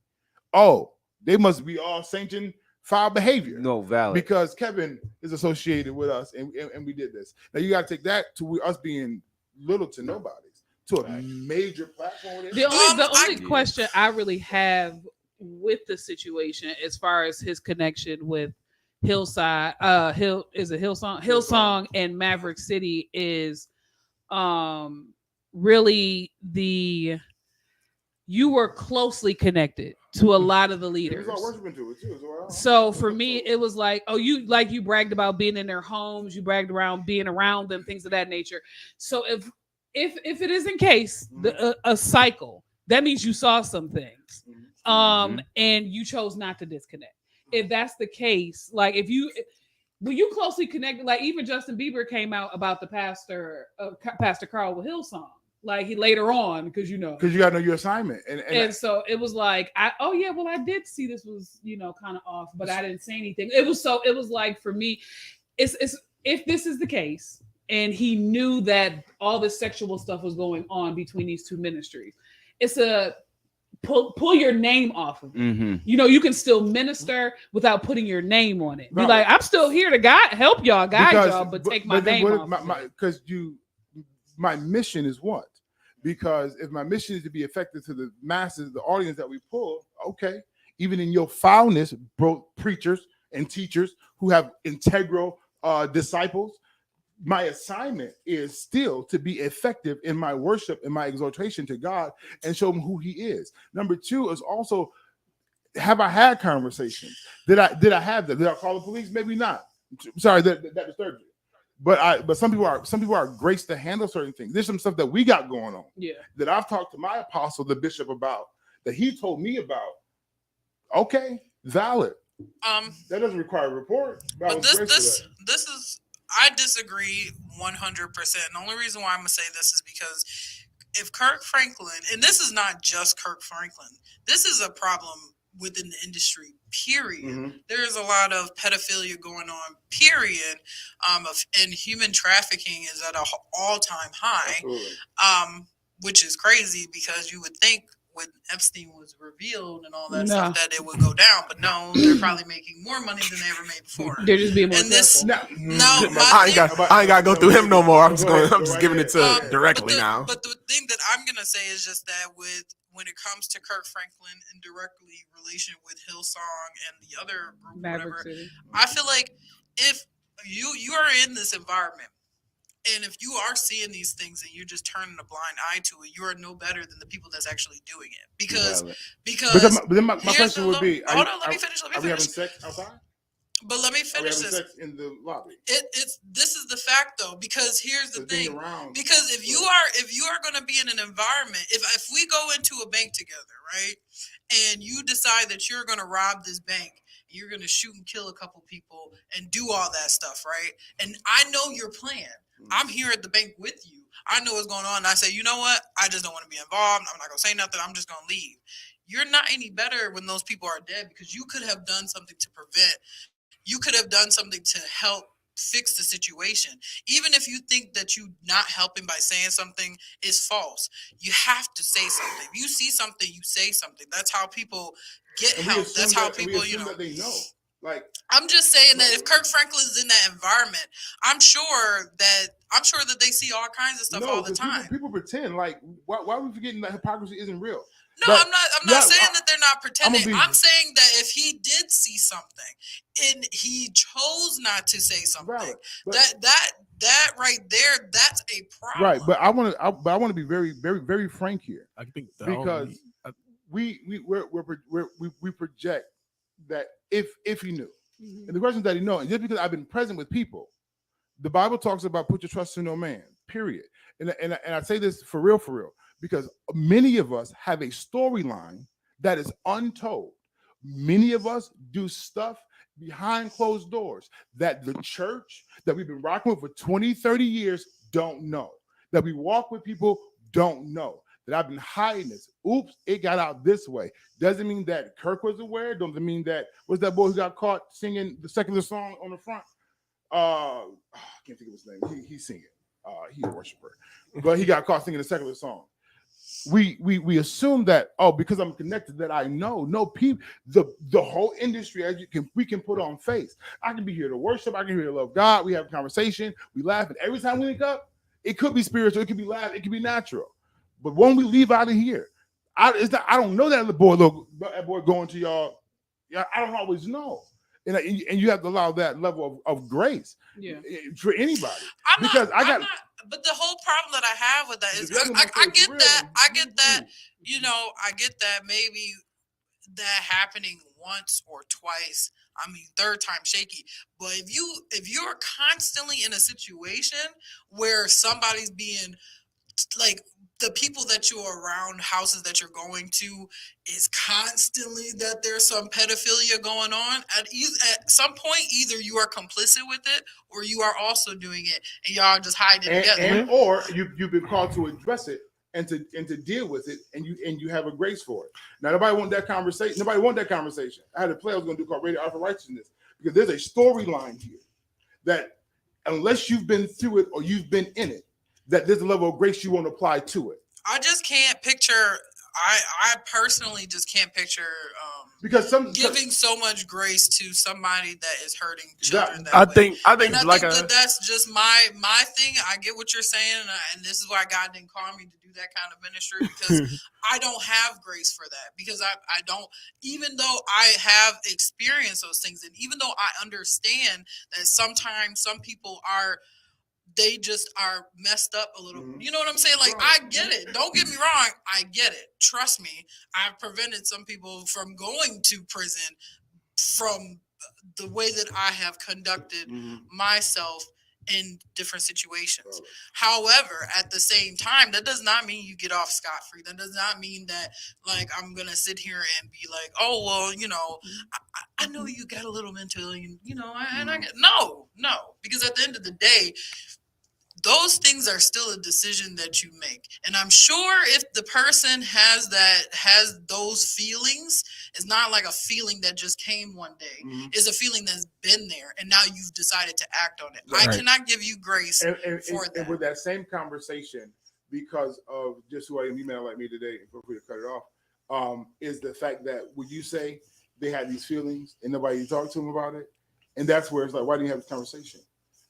Oh, they must be all sanctioned foul behavior. No, valid. Because Kevin is associated with us and we did this. Now you got to take that to us being little to nobody's to a major platform. The only question I really have with the situation as far as his connection with Hillsong and Maverick City is really you were closely connected to a lot of the leaders. So for me, it was like, you bragged about being in their homes, you bragged around being around them, things of that nature. So if it is in case a cycle, that means you saw some things, and you chose not to disconnect. If that's the case, like when you closely connected, like even Justin Bieber came out about the Pastor Carl with Hillsong. Like he later on, because you gotta know your assignment, and so it was like, I did see this was kind of off, but I didn't say anything. It was like for me, it's if this is the case, and he knew that all this sexual stuff was going on between these two ministries, it's a pull your name off of it. You can still minister without putting your name on it. Be like, I'm still here to guide y'all, but take my name off. My mission is what? Because if my mission is to be effective to the masses, the audience that we pull, okay, even in your foulness, preachers and teachers who have integral disciples, my assignment is still to be effective in my worship and my exhortation to God and show him who he is. Number two is also, have I had conversations? Did I have that? Did I call the police? Maybe not. Sorry, that disturbed you. But some people are graced to handle certain things. There's some stuff that we got going on. Yeah. That I've talked to my apostle, the bishop, about, that he told me about. Okay, valid. That doesn't require a report. But this is I disagree 100%. The only reason why I'm gonna say this is because if Kirk Franklin, and this is not just Kirk Franklin, this is a problem within the industry, period. Mm-hmm. There's a lot of pedophilia going on, period. And human trafficking is at an all-time high, which is crazy because you would think when Epstein was revealed and all that stuff that it would go down, but no, they're probably making more money than they ever made before. They're just being more I ain't got to go through him no more. I'm just giving it to directly now. But the thing that I'm gonna say is just that when it comes to Kirk Franklin and directly relation with Hillsong and the other group, whatever, I feel like if you are in this environment, and if you are seeing these things and you're just turning a blind eye to it, you are no better than the people that's actually doing it. Because my question would be, hold on, let me finish. Are we having sex outside? But let me finish this. Sex in the lobby. This is the fact though, because here's the thing. Because if you are going to be in an environment, if we go into a bank together, right, and you decide that you're going to rob this bank, you're going to shoot and kill a couple people and do all that stuff, right? And I know your plan. I'm here at the bank with you. I know what's going on. And I say, you know what? I just don't want to be involved. I'm not going to say nothing. I'm just going to leave. You're not any better when those people are dead because you could have done something to prevent. You could have done something to help fix the situation. Even if you think that you not helping by saying something is false, you have to say something. If you see something, you say something. That's how people get help. That's how people, that they know. Like, I'm just saying that if Kirk Franklin is in that environment, I'm sure that they see all kinds of stuff all the time. People pretend like why are we forgetting that hypocrisy isn't real? No, but, I'm not saying that they're not pretending. I'm saying that if he did see something and he chose not to say something, that right there, that's a problem. Right, but I want to be very, very, very frank here. I think because we project that if he knew, and the question is that he know, and just because I've been present with people, the Bible talks about put your trust in no man. Period. And I say this for real, because many of us have a storyline that is untold. Many of us do stuff behind closed doors that the church that we've been rocking with for 20, 30 years don't know. That we walk with people don't know. That I've been hiding this. Oops, it got out this way. Doesn't mean that Kirk was aware. Doesn't mean that was that boy who got caught singing the secular song on the front. I can't think of his name. He's singing. He's a worshiper, but he got caught singing a secular song. We assume that because I'm connected that I know. No, people, the whole industry we can put on face. I can be here to worship. I can be here to love God. We have a conversation. We laugh, and every time we link up, it could be spiritual. It could be laugh. It could be natural. But when we leave out of here, I don't know that boy going to y'all. Yeah, I don't always know. And you have to allow that level of grace for anybody. But the whole problem that I have with that is I get that. I get that. I get that maybe that happening once or twice. I mean, third time shaky. But if you're constantly in a situation where somebody's being like, the people that you're around, houses that you're going to, is constantly that there's some pedophilia going on. At some point, either you are complicit with it or you are also doing it, and y'all just hiding it together. Or you've been called to address it and to deal with it, and you have a grace for it. Now, nobody want that conversation. I had a play I was going to do called Radio Art for Righteousness, because there's a storyline here that unless you've been through it or you've been in it, that there's a level of grace you won't apply to it. I just can't picture. I personally just can't picture because giving so much grace to somebody that is hurting children. I think that's just my thing. I get what you're saying, and this is why God didn't call me to do that kind of ministry, because I don't have grace for that, because I don't. Even though I have experienced those things, and even though I understand that sometimes some people are they just are messed up a little. You know what I'm saying? Like, I get it. Don't get me wrong. I get it. Trust me. I've prevented some people from going to prison from the way that I have conducted myself in different situations. However, at the same time, that does not mean you get off scot-free. That does not mean that, like, I'm gonna sit here and be like, oh, well, you know, I know you got a little mental, you know, and I get no, because at the end of the day, those things are still a decision that you make. And I'm sure if the person has those feelings, it's not like a feeling that just came one day. It's a feeling that's been there, and now you've decided to act on it. Right. I cannot give you grace for that. And with that same conversation, because of just who I am, you may not like me today, feel free to cut it off, is the fact that would you say they had these feelings and nobody talked to them about it? And that's where it's like, why didn't you have this conversation?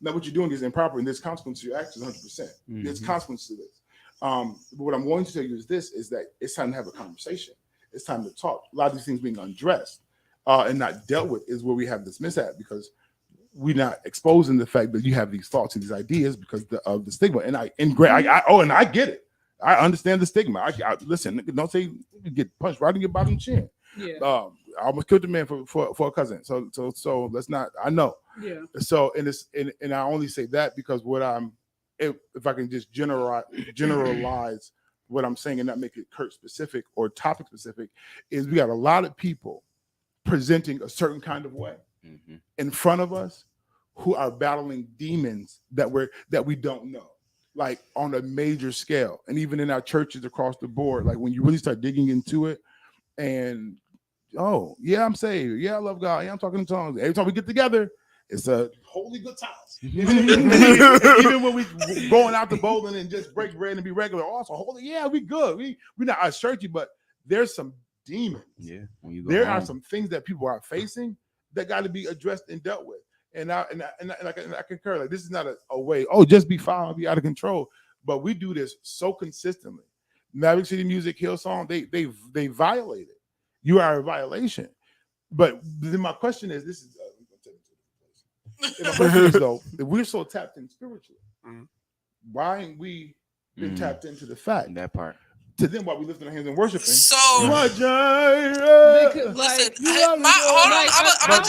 Now, what you're doing is improper, and there's consequences to your actions 100%. There's consequences to this. But what I'm going to tell you is this, is that it's time to have a conversation. It's time to talk. A lot of these things being undressed and not dealt with is where we have this mishap, because we're not exposing the fact that you have these thoughts and these ideas because of the stigma. And I get it. I understand the stigma. I listen, don't say you get punched right in your bottom chin. Yeah. I almost killed the man for a cousin. So let's not. I know. Yeah. So and I only say that because what if I can just generalize what I'm saying and not make it Kurt specific or topic specific, is we got a lot of people presenting a certain kind of way in front of us who are battling demons that we don't know, like on a major scale, and even in our churches across the board. Like when you really start digging into it, and oh yeah, I'm saved. Yeah, I love God. Yeah, I'm talking in tongues. Every time we get together, it's a holy good time. Even when we going out to bowling and just break bread and be regular, also holy. Yeah, we good. We not as churchy, but there's some demons. Yeah, there are some things that people are facing that got to be addressed and dealt with. And I concur. Like, this is not a way. Oh, just be foul, be out of control. But we do this so consistently. Maverick City Music, Hillsong, they violate it. You are a violation. But then my question is, this is my question is, though, if we're so tapped in spiritually, why ain't we been tapped into the fact that part? To them, while we lifting our hands and worshiping. So listen,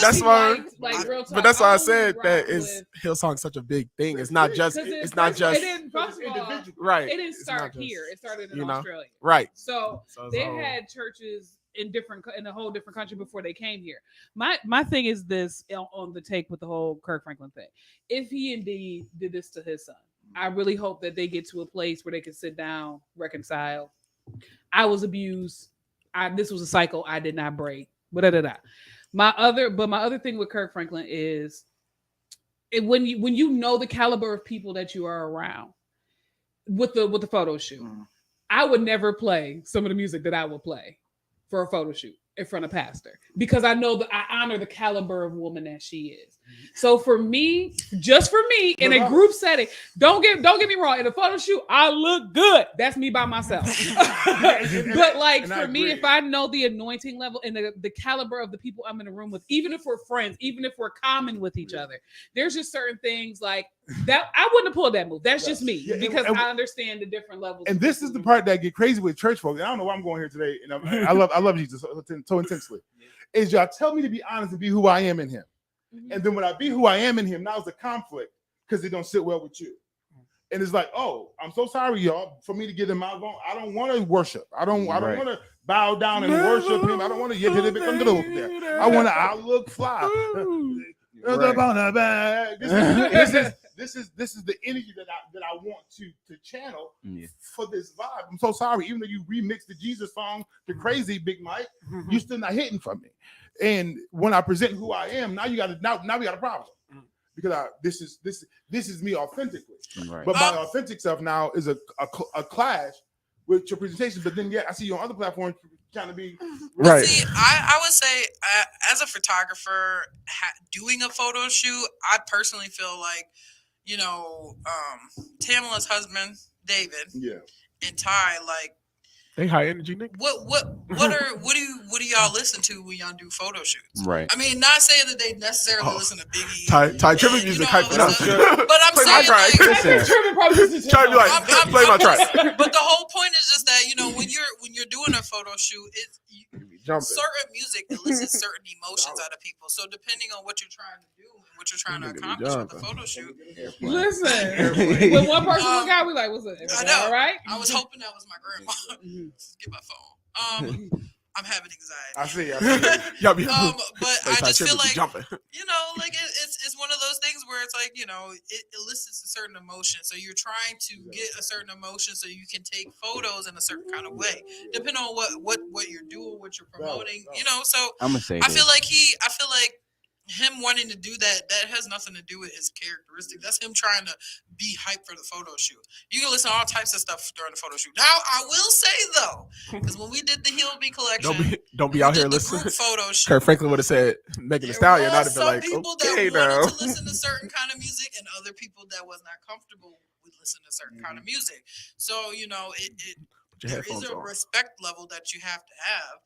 that's why. Like, but that's why I said that is Hillsong such a big thing. It's not just. It's not just. Right. It didn't start here. It started in Australia. Right. So they had churches in a whole different country before they came here. My thing is this on the take with the whole Kirk Franklin thing. If he indeed did this to his son, I really hope that they get to a place where they can sit down, reconcile. I was abused. This was a cycle I did not break. My other thing with Kirk Franklin is when you know the caliber of people that you are around with the photo shoot. I would never play some of the music that I would play for a photo shoot in front of pastor, because I know that I honor the caliber of woman that she is. So for me, in a group setting, don't get me wrong, in a photo shoot, I look good. That's me by myself. But like for me, if I know the anointing level and the caliber of the people I'm in a room with, even if we're friends, even if we're common with each other, there's just certain things like that I wouldn't have pulled that move. That's just me, because I understand the different levels. And this is the part that get crazy with church folks. I don't know why I'm going here today, and I love Jesus so intensely. Is y'all tell me to be honest and be who I am in him. And then when I be who I am in him, now it's a conflict because it don't sit well with you. And it's like, oh, I'm so sorry, y'all, for me to get in my zone. I don't want to worship. I don't want to bow down and worship him. I don't want to get it. I want to outlook fly. This is the energy that I want to channel for this vibe. I'm so sorry, even though you remixed the Jesus song to crazy, Big Mike, you still not hitting for me. And when I present who I am, now we got a problem, because this is me authentically. Right. But my authentic self now is a clash with your presentation. But then I see you on other platforms trying to be right. See, I would say as a photographer doing a photo shoot, I personally feel like, Tamala's husband David, and Ty, like, They high energy niggas. What do y'all listen to when y'all do photo shoots? Right. I mean, not saying that they necessarily listen to Biggie. Ty Trippin' and, music you know, hype it all up. that stuff. But I'm Play my saying track. like, Listen, Try to be like, play my track. But the whole point is just that, you know, when you're doing a photo shoot, Jumping. certain music elicits certain emotions out of people. So depending on what you're trying to do and what you're trying to accomplish with the photo shoot. Listen, when one person look out, we like, what's up? I know. All right. I was hoping that was my grandma. Get my phone. I'm having anxiety. I see. Y'all be But I Ty just feel Trippin' be like, jumping. you know, like it's one of those things where it's like, you know, it elicits a certain emotion. So you're trying to get a certain emotion so you can take photos in a certain kind of way, depending on what you're doing, what you're promoting, you know. So I'm gonna say I feel like him wanting to do that has nothing to do with his characteristic. That's him trying to be hyped for the photo shoot. You can listen to all types of stuff during the photo shoot. Now, I will say though, because when we did the Heal Me collection, Don't be we out did here the listening. group photo shoot. Kurt Franklin would have said Megan Thee Stallion. I'd have been like, people okay, that now. wanted to listen to certain kind of music, and other people that was not comfortable with listening to certain kind of music. So you know, Put your there headphones is a on. respect level that you have to have.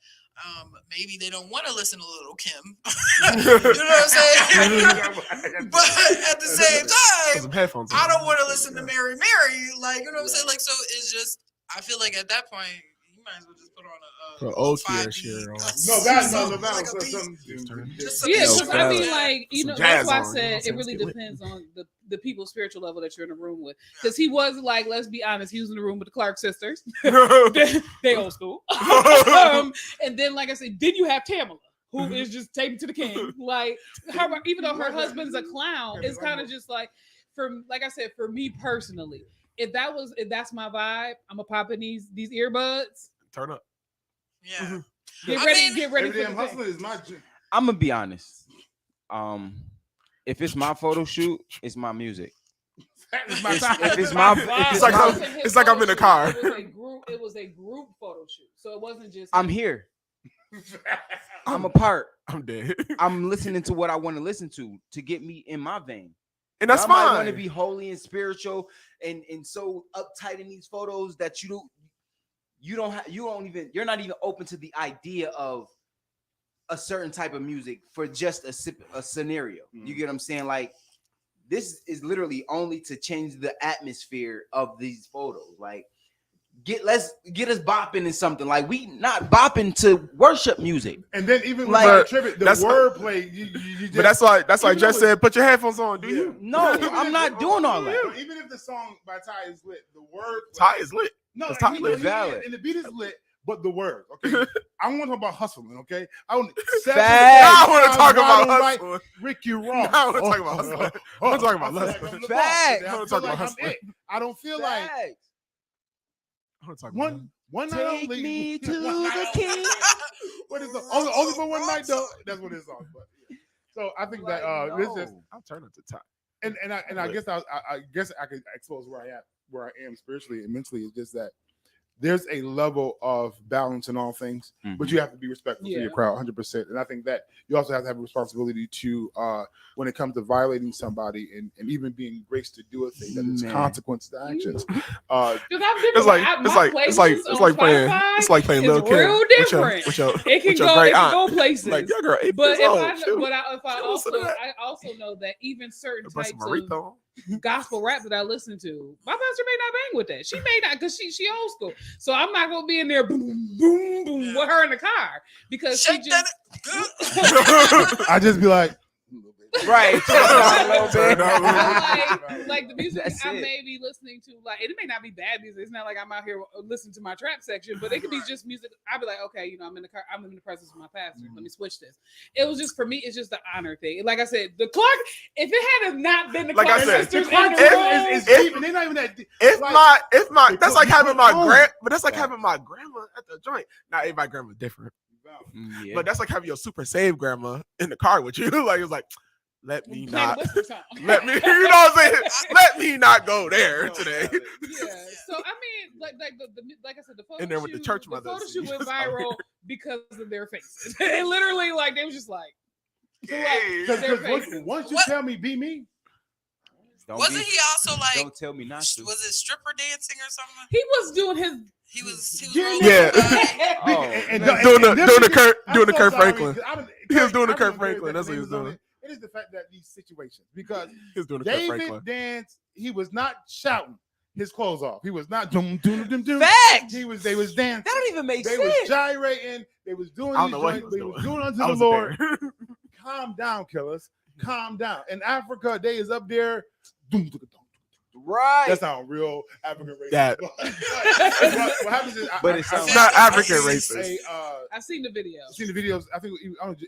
Maybe they don't want to listen to Little Kim. You know what I'm saying? But at the same Put time, some headphones on. I don't want to listen to Mary Mary. Like, you know what I'm saying? Like, so it's just, I feel like at that point, you might as well just put on Put a old 5 Kier's here on. like a beat. Just some Yeah, beat. because I mean, like, you Some know, jazz that's why I on, you know what I'm said it saying? really Let's get depends on the people's spiritual level that you're in the room with. Because he was like, let's be honest, he was in the room with the Clark sisters. They old school. And then, like I said, then you have Tamala, who is just taken to the king. Like, even though her husband's a clown, it's kind of just like, like I said, for me personally, if that's my vibe, I'm gonna pop in these earbuds. Turn up. Yeah. Get I ready, mean, get ready for Every the damn thing. hustler is my. I'm gonna be honest. If it's my photo shoot, it's my music. It's my If time. it's my, if It's it's like my, it's like I'm in a car. It was a group photo shoot, so it wasn't just. I'm here. I'm a part. I'm dead. I'm listening to what I want to listen to get me in my vein. And that's Y'all might fine. want to be holy and spiritual and so uptight in these photos that you're not even open to the idea of a certain type of music for just a scenario. You get what I'm saying? Like, this is literally only to change the atmosphere of these photos. Like, let's get us bopping in something. Like, we not bopping to worship music. And then even Like, like tribute, the that's- wordplay. You just, But that's why even Jess though said, put your headphones on. Do Yeah. you? No, Even I'm if not doing all that. Even if the song by Ty is lit, the word Ty is lit. no, It's Ty he- lit. he- Valid. and the beat is lit, but the word. Okay, I want to talk about hustling. Okay, I want Facts. I want to talk about right, hustling. Ricky Ross. I wanna talk about hustling. I'm talking about I feel like hustling. I'm the boss Facts. today. I I wanna feel talk like about I'm hustling. it. I don't feel like Facts. I want to talk about one night Take only. me to One night the only. king. What is the only for one night though? That's what it's on. But yeah. So I think that this is I'm turning to Ty. and I guess I guess I could expose where I am spiritually and mentally. Is just that there's a level of balance in all things, but you have to be respectful to your crowd 100%. And I think that you also have to have a responsibility to when it comes to violating somebody and even being graced to do a thing that is Man. consequence to actions. It's like playing It's Lil' Kim real with your different. with your It can with your go. great It can aunt. go places. Like your girl 8 But years if old. I Shoot. also listen to that. I also know that even certain Put types some of Aretha on. gospel rap that I listen to, my pastor may not bang with that. She may not, because she old school. So I'm not gonna be in there boom boom boom with her in the car because she Shake just. that. I just be like, Right. Turn down a little bit. like the music That's I it. may be listening to, like it may not be bad music. It's not like I'm out here listening to my trap section, but it could be just music. I'd be like, okay, you know, I'm in the car, I'm in the presence of my pastor. Let me switch this. It was just for me, it's just the honor thing. Like I said, the Clark, if it had not been the Like Clark I said, sisters the in the Clark room, it's deep, and they're not even that deep. If Like, my that's like having my grand, but that's like having my grandma at the joint. Now everybody grandma's different. Yeah. But that's like having your super save grandma in the car with you. Like it's like, let me playing not whisper song. let me, you know what I'm saying? Let me not go there today. Yeah. So I mean, like I said, the photo In there with the church the mothers. photo shoot You went just out viral because of their faces. It literally, like they was just like, Hey. their faces. Once you What? tell me be me, Don't Wasn't be- he also like? Don't tell me not to. Was it stripper dancing or something? He was doing He was Getting rolling Yeah. the guy. Oh, And man. doing the I'm so Kurt sorry, Franklin. 'cause I don't- He was doing the I Kurt don't care Franklin. that That's the what he name was is on doing. It is the fact that these situations, because He was doing the Kurt David Franklin. danced, he was not shouting his clothes off. He was not doom. Facts. They was dancing. That don't even make They sense. was gyrating. They was doing I don't these know what he joints. was They doing. was doing unto I the wasn't Lord. there. Calm down, killers. Calm down. In Africa, they is up there. Right. That sounds real African racist. That- what happens is, But it sounds It's not African I racist. I've seen the video. seen the videos. I think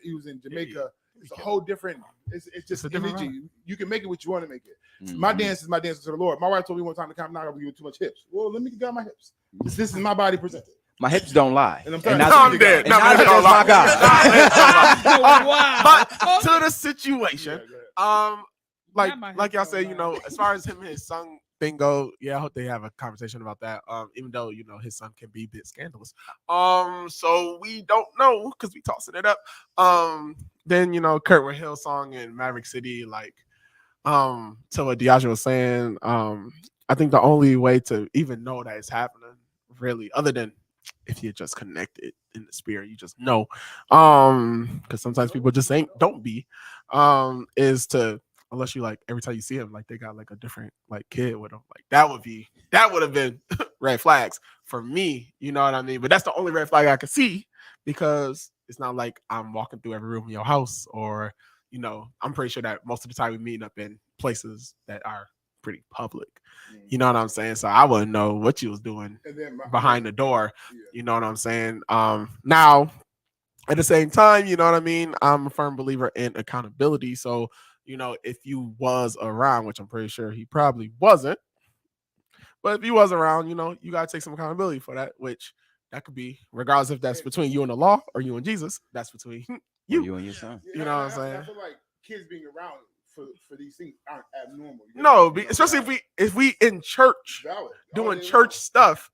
he was in Jamaica. It's a whole different. It's just It's a different energy. You can make it what you want to make it. Mhm. My dance is my dance to the Lord. My wife told me one time to come, not gonna give you too much hips. Well, let me get my hips. This is my body presented. My hips don't lie. And I'm And sorry. neither- I'm dead. and No, neither man, does don't my lie. God. Wow. But to the situation, Yeah, like Not my like y'all hips say, don't you lie. know, as far as him and his son thing go, yeah, I hope they have a conversation about that. Even though you know his son can be a bit scandalous. So we don't know because we tossing it up. Then you know, Kurt Hill song in Maverick City, like to what Diageo was saying, I think the only way to even know that it's happening, really, other than if you're just connected in the spirit, you just know. Because sometimes people just don't be, is to, unless you like every time you see him, like they got like a different like kid with them. Like that would have been red flags for me, you know what I mean? But that's the only red flag I could see, because it's not like I'm walking through every room in your house, or you know, I'm pretty sure that most of the time we meeting up in places that are pretty public. You know what I'm saying? So I wouldn't know what you was doing And then behind the door. Yeah. You know what I'm saying? Now, at the same time, you know what I mean? I'm a firm believer in accountability. So, you know, if you was around, which I'm pretty sure he probably wasn't, but if he was around, you know, you got to take some accountability for that, which that could be, regardless if that's between you and the law or you and Jesus, that's between Or you. you and your son. Yeah, You know what I'm I saying? feel like kids being around for these things aren't abnormal. No, especially if we in church Valid. doing church stuff.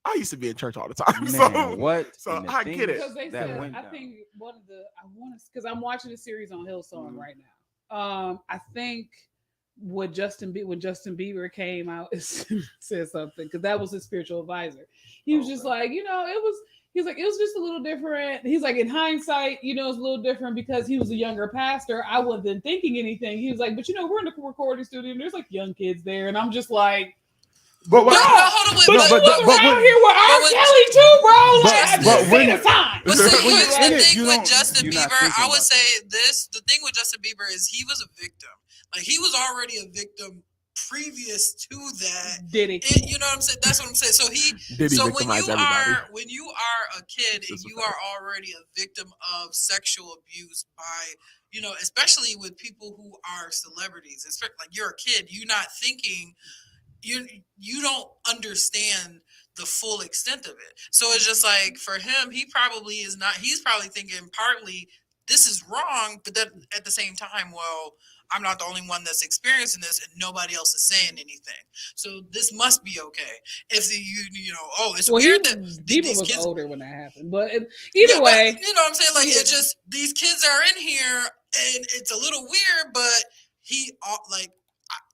I used to be in church all the time, Man, so what? so in the I get it. Because they that said, went I down. think one of the, I want to, because I'm watching a series on Hillsong Mhm. right now. I think when Justin Bieber came out, it said something, because that was his spiritual advisor. He was just like, you know, he's like, it was just a little different. He's like, in hindsight, you know, it's a little different because he was a younger pastor. I wasn't thinking anything. He was like, but you know, we're in the recording studio and there's like young kids there, and I'm just like, But No, hold on, wait, but No, you but- was but around when- here with R. when- Kelly too, bro. Like, Justin- I but when- the time. But see, When here's you're in the it, thing you with don't- Justin you're not Bieber. thinking I would about say this: the thing with Justin Bieber is he was a victim. Like he was already a victim previous to that. Did he? You know what I'm saying? That's what I'm saying. So Did he so victimize everybody? when you are a kid and This you was are already a victim of sexual abuse by, you know, especially with people who are celebrities, like you're a kid, you're not thinking, you don't understand the full extent of it. So it's just like for him, he's probably thinking partly this is wrong, but then at the same time, well, I'm not the only one that's experiencing this and nobody else is saying anything. So this must be okay. If you know, oh, it's weird that Bieber these was kids, older when that happened, but either yeah, way, but, you know what I'm saying? Like yeah. it's just these kids are in here and it's a little weird, but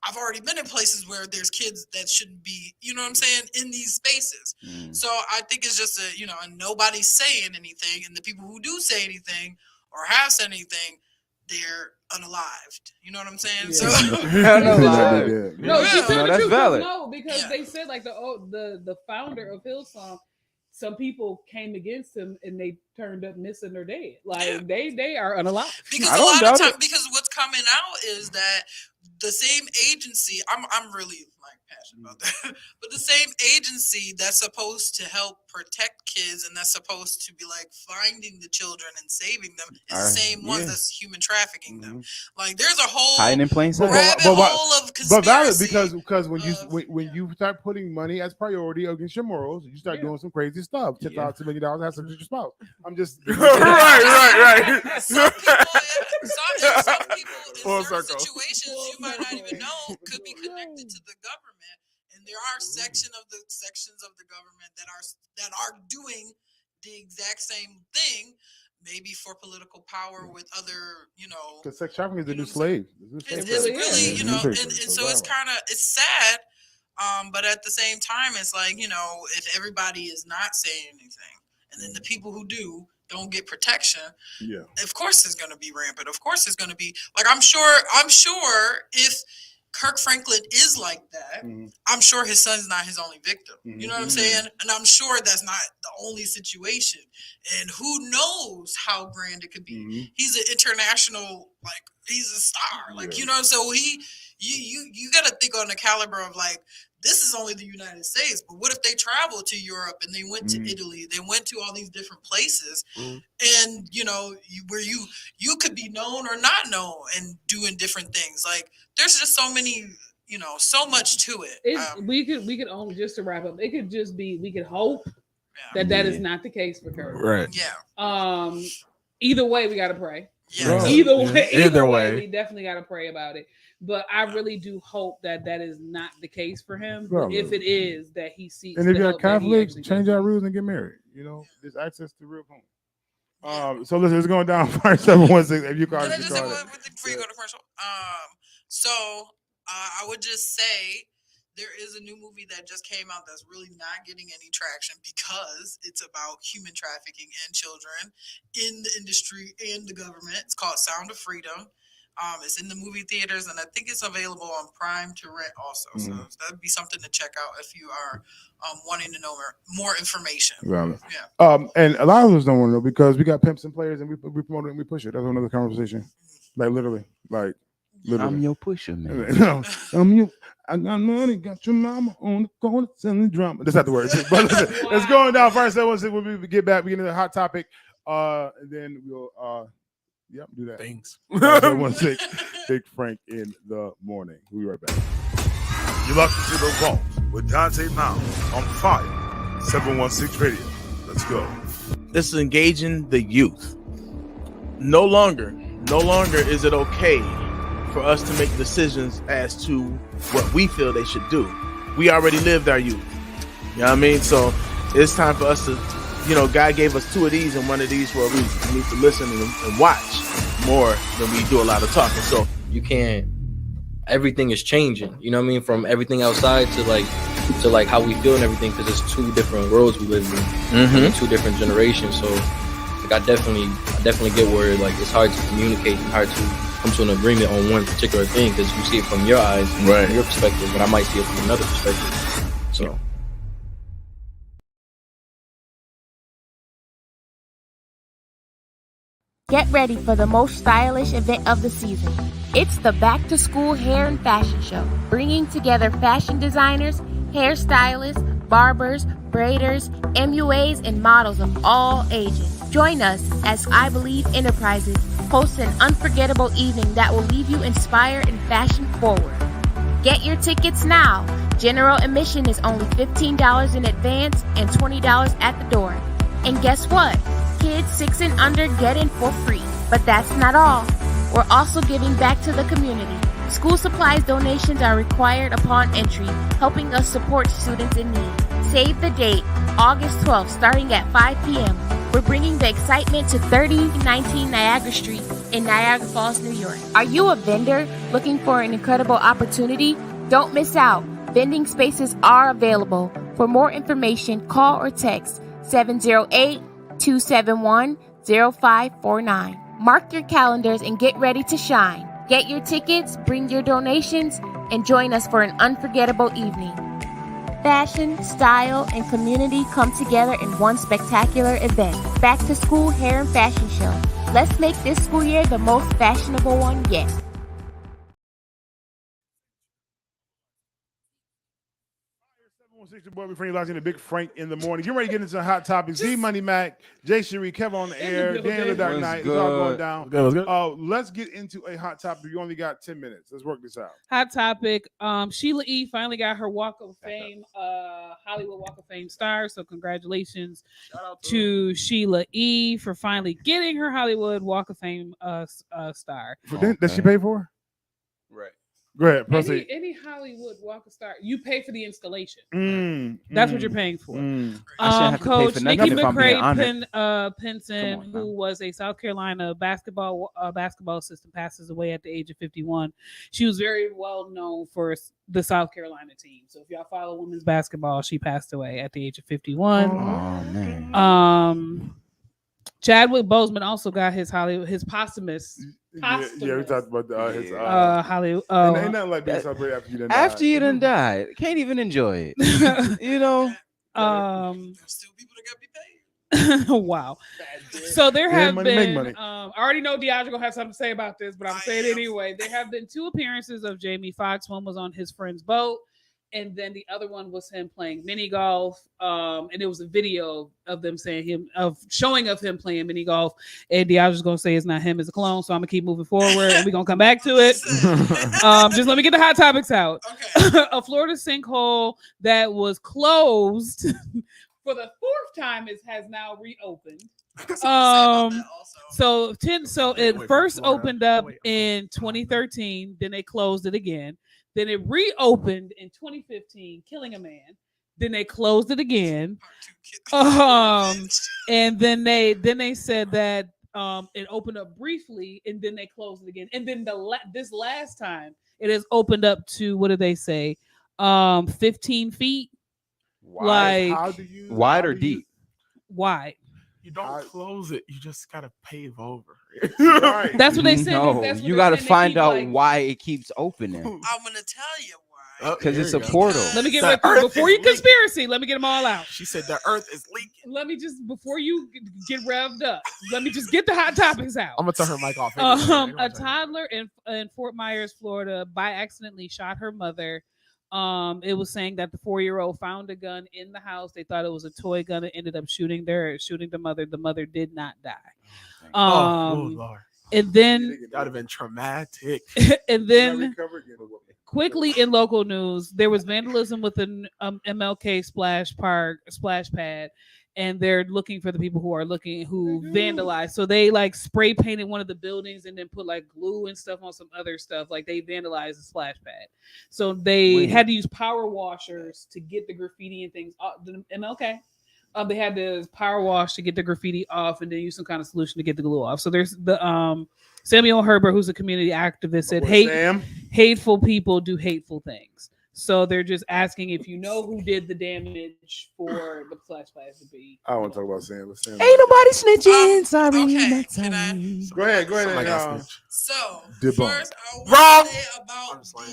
I've already been in places where there's kids that shouldn't be, you know what I'm saying, in these spaces. Mm. So I think it's just and nobody's saying anything, and the people who do say anything or have said anything, they're unalived. You know what I'm saying? Yeah. So Unalive. no, she Yeah. said No, the that's truth. valid. No, because Yeah. they said like the founder of Hillsong, some people came against him and they turned up missing or dead. Like Yeah. they are unalive. because I a don't lot of doubt times, it. because what's coming out is that the same agency, I'm really like passionate about that, but the same agency that's supposed to help protect kids and that's supposed to be like finding the children and saving them is the Alright, same ones yeah. that's human trafficking them. Mhm. Like there's a whole Hiding in plain sight. rabbit But- hole of conspiracy. But valid, because when of- when you start putting money as priority against your morals, you start Yeah. doing some crazy stuff. $10,000, Yeah. $2 million, that's your spouse. I'm just right. Some people, some people in Full certain circle. situations you might not even know could be connected to the government, and there are sections of the government that are doing the exact same thing, maybe for political power with other, you know. Because sex trafficking is the You know new what I'm saying? slave. It's really really, is. you know, and so it's kind of sad, But at the same time, it's like, if everybody is not saying anything, and then the people who do don't get protection, of course it's going to be rampant. Of course it's going to be like, I'm sure if Kirk Franklin is like that, I'm sure his son's not his only victim. You know what I'm saying? And I'm sure that's not the only situation. And who knows how grand it could be. He's an international, like, he's a star. Like, so you got to think on the caliber of, like, this is only the United States, but what if they traveled to Europe and they went to Italy, they went to all these different places, and where you could be known or not known and doing different things. Like, there's just so many, so much to it. We could only, just to wrap up, it could just be, we could hope that is not the case for Kirk. Right. Yeah. Either way, we got to pray. Yes. Either way, we definitely got to pray about it. But I really do hope that is not the case for him. But if it is, that he sees. And if you're Catholic, change our rules and get married. There's access to real home. So listen, it's going down 5716. If you call it, before you go to commercial. So I would just say there is a new movie that just came out that's really not getting any traction because it's about human trafficking and children in the industry and the government. It's called Sound of Freedom. It's in the movie theaters, and I think it's available on Prime to rent also. So that'd be something to check out if you are wanting to know more information. Right. Yeah. And a lot of us don't want to know because we got pimps and players, and we promote it and we push it. That's another conversation. Like literally. I'm your pusher, man. No, I'm you. I got money, got your mama on the corner selling drama. That's not the words. But listen, it's going down first. When we get back, we get into the hot topic, and then we'll do that. Thanks. 17, Big Frank in the morning. We'll be right back. You're locked into the vault with Dante Mount on fire. 716 Radio. Let's go. This is engaging the youth. No longer is it okay for us to make decisions as to what we feel they should do. We already lived our youth. You know what I mean? So it's time for us to, God gave us two of these and one of these for a reason. We need to listen and watch more than we do a lot of talking. So you can't, everything is changing, you know what I mean? From everything outside to how we feel and everything, because it's two different worlds we live in, two different generations. So I definitely get where like it's hard to communicate and hard to come to an agreement on one particular thing because you see it from your eyes, from your perspective, but I might see it from another perspective. So. Get ready for the most stylish event of the season. It's the Back to School Hair and Fashion Show, bringing together fashion designers, hairstylists, barbers, braiders, MUAs, and models of all ages. Join us as I Believe Enterprises hosts an unforgettable evening that will leave you inspired and fashion forward. Get your tickets now. General admission is only $15 in advance and $20 at the door. And guess what? Kids 6 and under get in for free. But that's not all. We're also giving back to the community. School supplies donations are required upon entry, helping us support students in need. Save the date, August 12th, starting at 5 p.m. We're bringing the excitement to 3019 Niagara Street in Niagara Falls, New York. Are you a vendor looking for an incredible opportunity? Don't miss out. Vending spaces are available. For more information, call or text 708-271-0549. Mark your calendars and get ready to shine. Get your tickets, bring your donations, and join us for an unforgettable evening. Fashion, style, and community come together in one spectacular event. Back to School Hair and Fashion Show. Let's make this school year the most fashionable one yet. Your boy, before you locked in the Big Frank in the morning. Get ready to get into hot topics. Z Money Mac, Jay Cherie, Kevin on the air, Daniel the Dark Knight. It's all going down. Let's get into a hot topic. You only got 10 minutes. Let's work this out. Hot topic. Sheila E. finally got her Walk of Fame, Hollywood Walk of Fame star. So congratulations to Sheila E. for finally getting her Hollywood Walk of Fame star. Does she pay for? Right. Go ahead, proceed. Any Hollywood Walk of Star, you pay for the installation. Mm, That's what you're paying for. I shouldn't have to pay Coach for nothing Nikki if I'm being McCray honored. Pinson, Come on, who was a South Carolina basketball assistant, passes away at the age of 51. She was very well known for the South Carolina team. So if y'all follow women's basketball, she passed away at the age of 51. Oh man. Chadwick Boseman also got his posthumous. Yeah, we talked about his Hollywood. ain't nothing like being celebrated after you done After died. you done died, can't even enjoy it. You know. There's still people that got to be paid. Wow. So there Yeah, have money make been. money. I already know Deandra gonna have something to say about this, but I'm I saying it am. anyway. There have been 2 appearances of Jamie Foxx. One was on his friend's boat, and then the other one was him playing mini golf. And it was a video of them showing him playing mini golf. And Deandra's gonna say it's not him, it's a clone. So I'm gonna keep moving forward, and we're gonna come back to it. Just let me get the hot topics out. Okay. A Florida sinkhole that was closed for the 4th time has now reopened. So it Away first from Florida. opened up Away. in 2013, then they closed it again. Then it reopened in 2015, killing a man. Then they closed it again. And then they said that it opened up briefly, and then they closed it again. And then this last time it has opened up to, what did they say? 15 feet. Like How do you Wide or deep? wide. You don't close it. You just gotta pave over. Right. That's what they said. No, That's what you they got to said. They find keep, out like- why it keeps opening. I'm gonna tell you why. Because it's a There you go. portal. Let me get The right through earth before is you leaking. conspiracy. Let me get them all out. She said the earth is leaking. Let me just before you get revved up. Let me just get the hot topics out. I'm gonna turn her mic off. anyway. A toddler in Fort Myers, Florida, by accidentally shot her mother. It was saying that the 4-year-old found a gun in the house. They thought it was a toy gun. It ended up shooting the mother. The mother did not die. Oh, Lord. And then That would have been traumatic. and then quickly in local news, there was vandalism with an MLK splash pad, and they're looking for the people who vandalized. So they like spray painted one of the buildings and then put like glue and stuff on some other stuff. Like they vandalized the splash pad. So they had to use power washers to get the graffiti and things off the MLK. They had to power wash to get the graffiti off, and then use some kind of solution to get the glue off. So there's the Samuel Herbert, who's a community activist, said hateful people do hateful things. So they're just asking if you know who did the damage for the splash pad to be. I don't want to talk about Sam. But Sam Ain't nobody snitching. Sorry. Okay, not can I- sorry. Go ahead. Somebody got snitched. So Debunked. first, I want Wrong. to say about I'm just lying.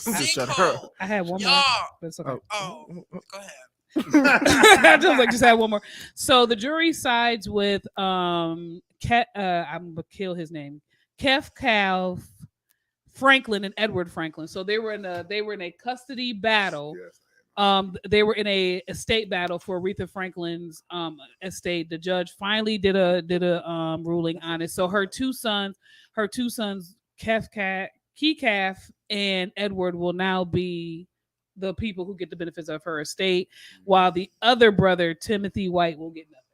the Just shut her sinkhole. up. I had one more. Y'all, But it's okay. go ahead. I just had one more. So the jury sides with I'm gonna kill his name, Cal Franklin and Edward Franklin. So they were in a custody battle. They were in a estate battle for Aretha Franklin's estate. The judge finally did a ruling on it. So her two sons, Keycaf and Edward, will now be the people who get the benefits of her estate, while the other brother, Timothy White, will get nothing.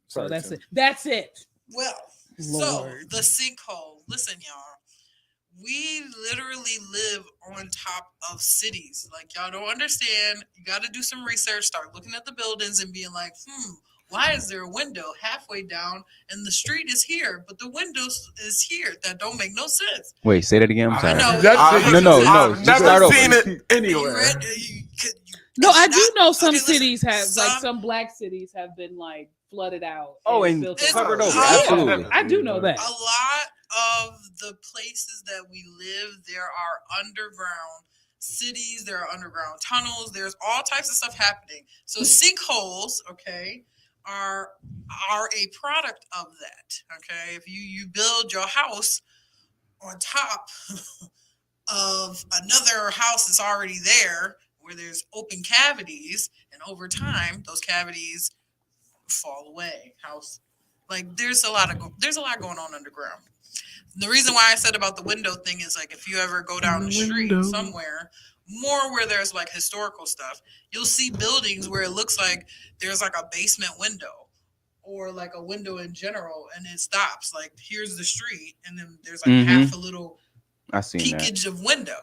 So that's it. That's it. Well, Lord. so the sinkhole. Listen, y'all. We literally live on top of cities. Like, y'all don't understand. You got to do some research. Start looking at the buildings and being like, why is there a window halfway down and the street is here, but the window is here? That don't make no sense. Wait, say that again. I'm I sorry. know. No. I've Just start never over. seen it You anywhere. read- No, I do know some Okay, listen, cities have, like some- some black cities have been like flooded out. And built It's- up. covered over. Yeah. Absolutely. I do know that. A lot of the places that we live, there are underground cities, there are underground tunnels, there's all types of stuff happening. So sinkholes, okay, are a product of that. Okay. If you build your house on top of another house that's already there where there's open cavities, and over time those cavities fall away. There's a lot going on underground. The reason why I said about the window thing is, like, if you ever go down the street somewhere, more where there's like historical stuff, you'll see buildings where it looks like there's like a basement window or like a window in general, and it stops. Like, here's the street, and then there's like half a little I seen that. peekage of window.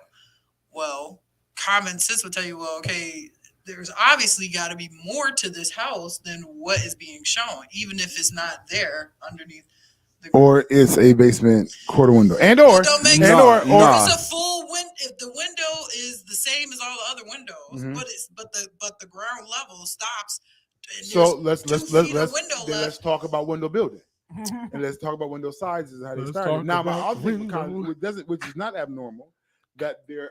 Well, common sense would tell you, well, okay, there's obviously got to be more to this house than what is being shown, even if it's not there underneath. Or it's a basement quarter window, and or It don't make and sense. or If it's a full if the window is the same as all the other windows, but the ground level stops. And so let's talk about window building, and let's talk about window sizes and how they started. Now, my other thing, which is not abnormal, that there's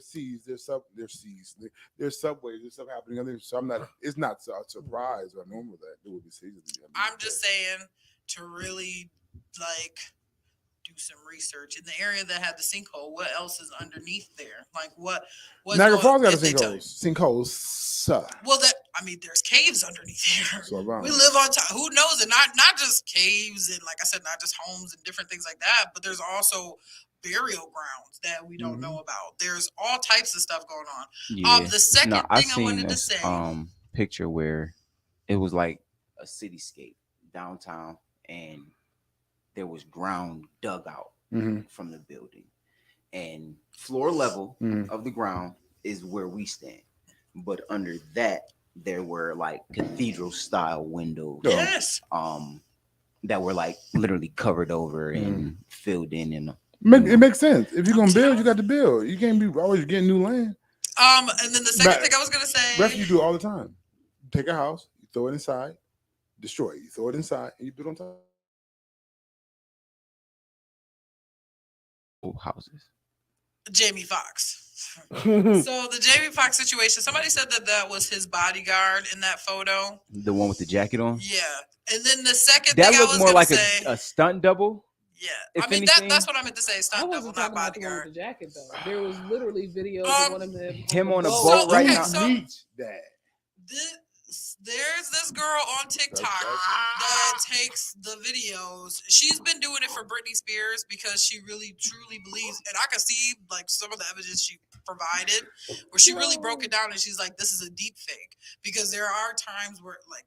subways, there's stuff happening. So it's not a surprise or normal that there would be seasons. I'm just saying to really do some research in the area that had the sinkhole. What else is underneath there? Like what? Niagara Falls got a sinkholes. Well, there's caves underneath here. We live on top. Who knows? And not just caves and, like I said, not just homes and different things like that. But there's also burial grounds that we don't know about. There's all types of stuff going on. Yeah. The second thing I wanted to say, picture where it was like a cityscape downtown, and there was ground dug out from the building, and floor level of the ground is where we stand, but under that there were like cathedral style windows. Yes. That were like literally covered over and filled in. And it makes sense. If you're gonna build, you got to build. You can't be always getting new land. And then the second thing I was gonna say, you do all the time. You take a house, you throw it inside, destroy it. You throw it inside, and you build on top. Houses. Jamie Foxx. So the Jamie Foxx situation, somebody said that was his bodyguard in that photo. The one with the jacket on? Yeah. And then the second that thing looked I was more like say, a stunt double. Yeah. If I mean, anything, that's what I meant to say. I Stunt wasn't double, not talking about the one bodyguard. with the jacket though. There was literally videos of one of them. Him on a boat. boat right now. There's this girl on TikTok that takes the videos. She's been doing it for Britney Spears because she really truly believes, and I can see like some of the evidence she provided where she really broke it down, and she's like, this is a deep fake, because there are times where like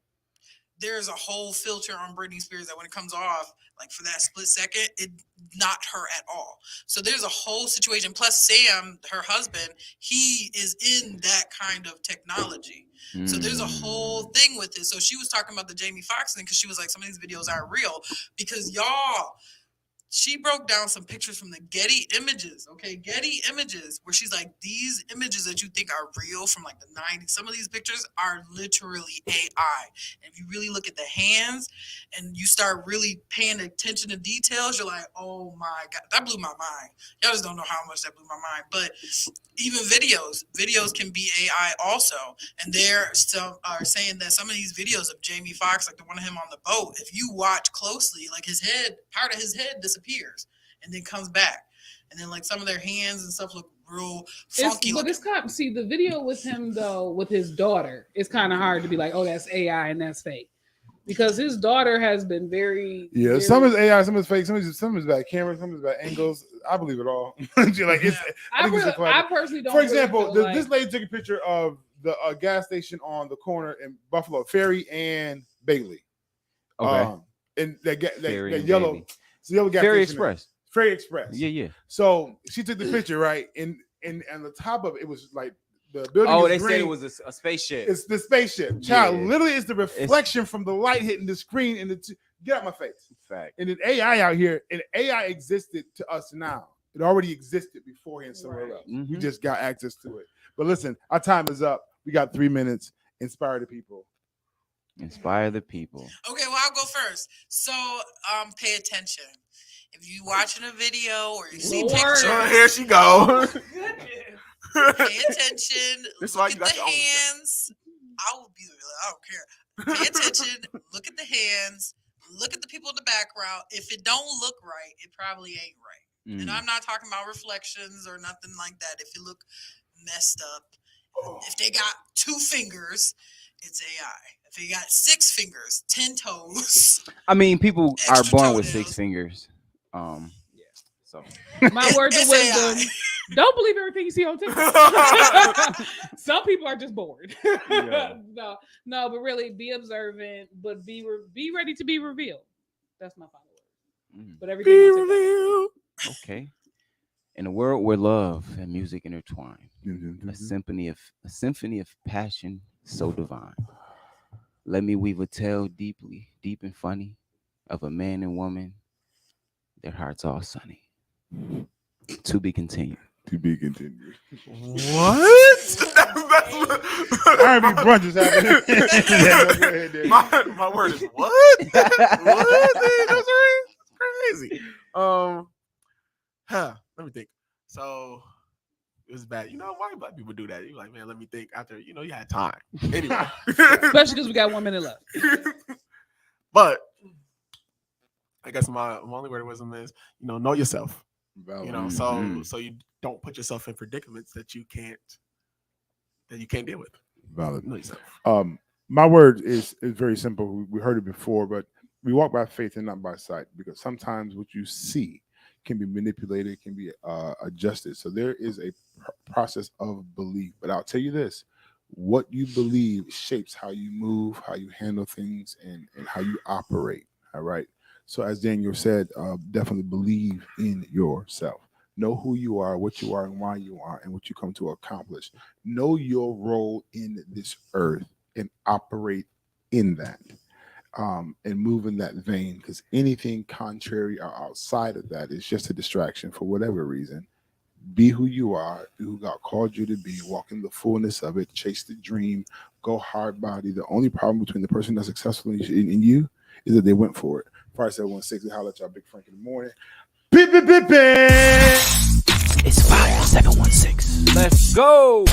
there's a whole filter on Britney Spears that when it comes off, like for that split second, it not her at all. So there's a whole situation. Plus Sam, her husband, he is in that kind of technology. So there's a whole thing with it. So she was talking about the Jamie Foxx thing because she was like, some of these videos aren't real because she broke down some pictures from the Getty Images, Getty Images, where she's like, these images that you think are real from like the 90s, some of these pictures are literally AI. And if you really look at the hands and you start really paying attention to details, you're like, oh my God, that blew my mind. Y'all just don't know how much that blew my mind. But even videos can be AI also. And they're still are saying that some of these videos of Jamie Foxx, like the one of him on the boat, if you watch closely, like his head, part of his head disappears and then comes back. And then like some of their hands and stuff look real funky. See, the video with him though, with his daughter, it's kind of hard to be like, oh, that's AI and that's fake. Because his daughter has been very some is AI, some is fake, some is about cameras, some is about angles. I believe it all. Like I personally don't. For example, really this lady took a picture of the gas station on the corner in Buffalo, Ferry and Bailey. Okay, and that yellow, it's the yellow gas Ferry station. Express. Ferry Express. Yeah. So she took the picture, right, and the top of it was like. The building they green. said it was a spaceship. It's the spaceship. Child, literally, it's the reflection from the light hitting the screen. And get out my face. Fact. And then AI out here, and AI existed to us now. It already existed beforehand somewhere else. Mm-hmm. We just got access to it. But listen, our time is up. We got 3 minutes. Inspire the people. Inspire the people. Okay, well, I'll go first. So, pay attention. If you're watching a video or you see pictures, here she go. Pay attention. Look at the hands. I don't care. Pay attention. Look at the hands. Look at the people in the background. If it don't look right, it probably ain't right. And I'm not talking about reflections or nothing like that. If it look messed up, if they got 2 fingers, it's AI. If they got 6 fingers, 10 toes. I mean, people are born with 6 fingers. So my words of wisdom. Don't believe everything you see on TikTok. Some people are just bored. No, but really be observant, but be ready to be revealed. That's my final word. But everything be revealed. Okay. In a world where love and music intertwine, Mhm. a symphony of passion so divine. Let me weave a tale deep and funny, of a man and woman, their hearts all sunny. To be continued. To be continued. What? R&B brunch is happening. Yeah, no, go ahead, Dave. my word is what? What? That's crazy. Let me think. So it was bad. You know why black people do that? You're like, man, let me think after you had time. Anyway. Especially because we got 1 minute left. But I guess my only word of wisdom is, know yourself. Valid. So you don't put yourself in predicaments that you can't deal with. Valid. Know yourself. My word is very simple. We heard it before, but we walk by faith and not by sight, because sometimes what you see can be manipulated, can be adjusted. So there is a process of belief. But I'll tell you this: what you believe shapes how you move, how you handle things, and how you operate. All right. So as Daniel said, definitely believe in yourself. Know who you are, what you are, and why you are, and what you come to accomplish. Know your role in this earth and operate in that, and move in that vein, because anything contrary or outside of that is just a distraction for whatever reason. Be who you are, be who God called you to be, walk in the fullness of it, chase the dream, go hard body. The only problem between the person that's successful in you is that they went for it. 5716, holla at y'all, Big Frank in the morning. Beep, beep, beep, beep. It's 5716. Let's go.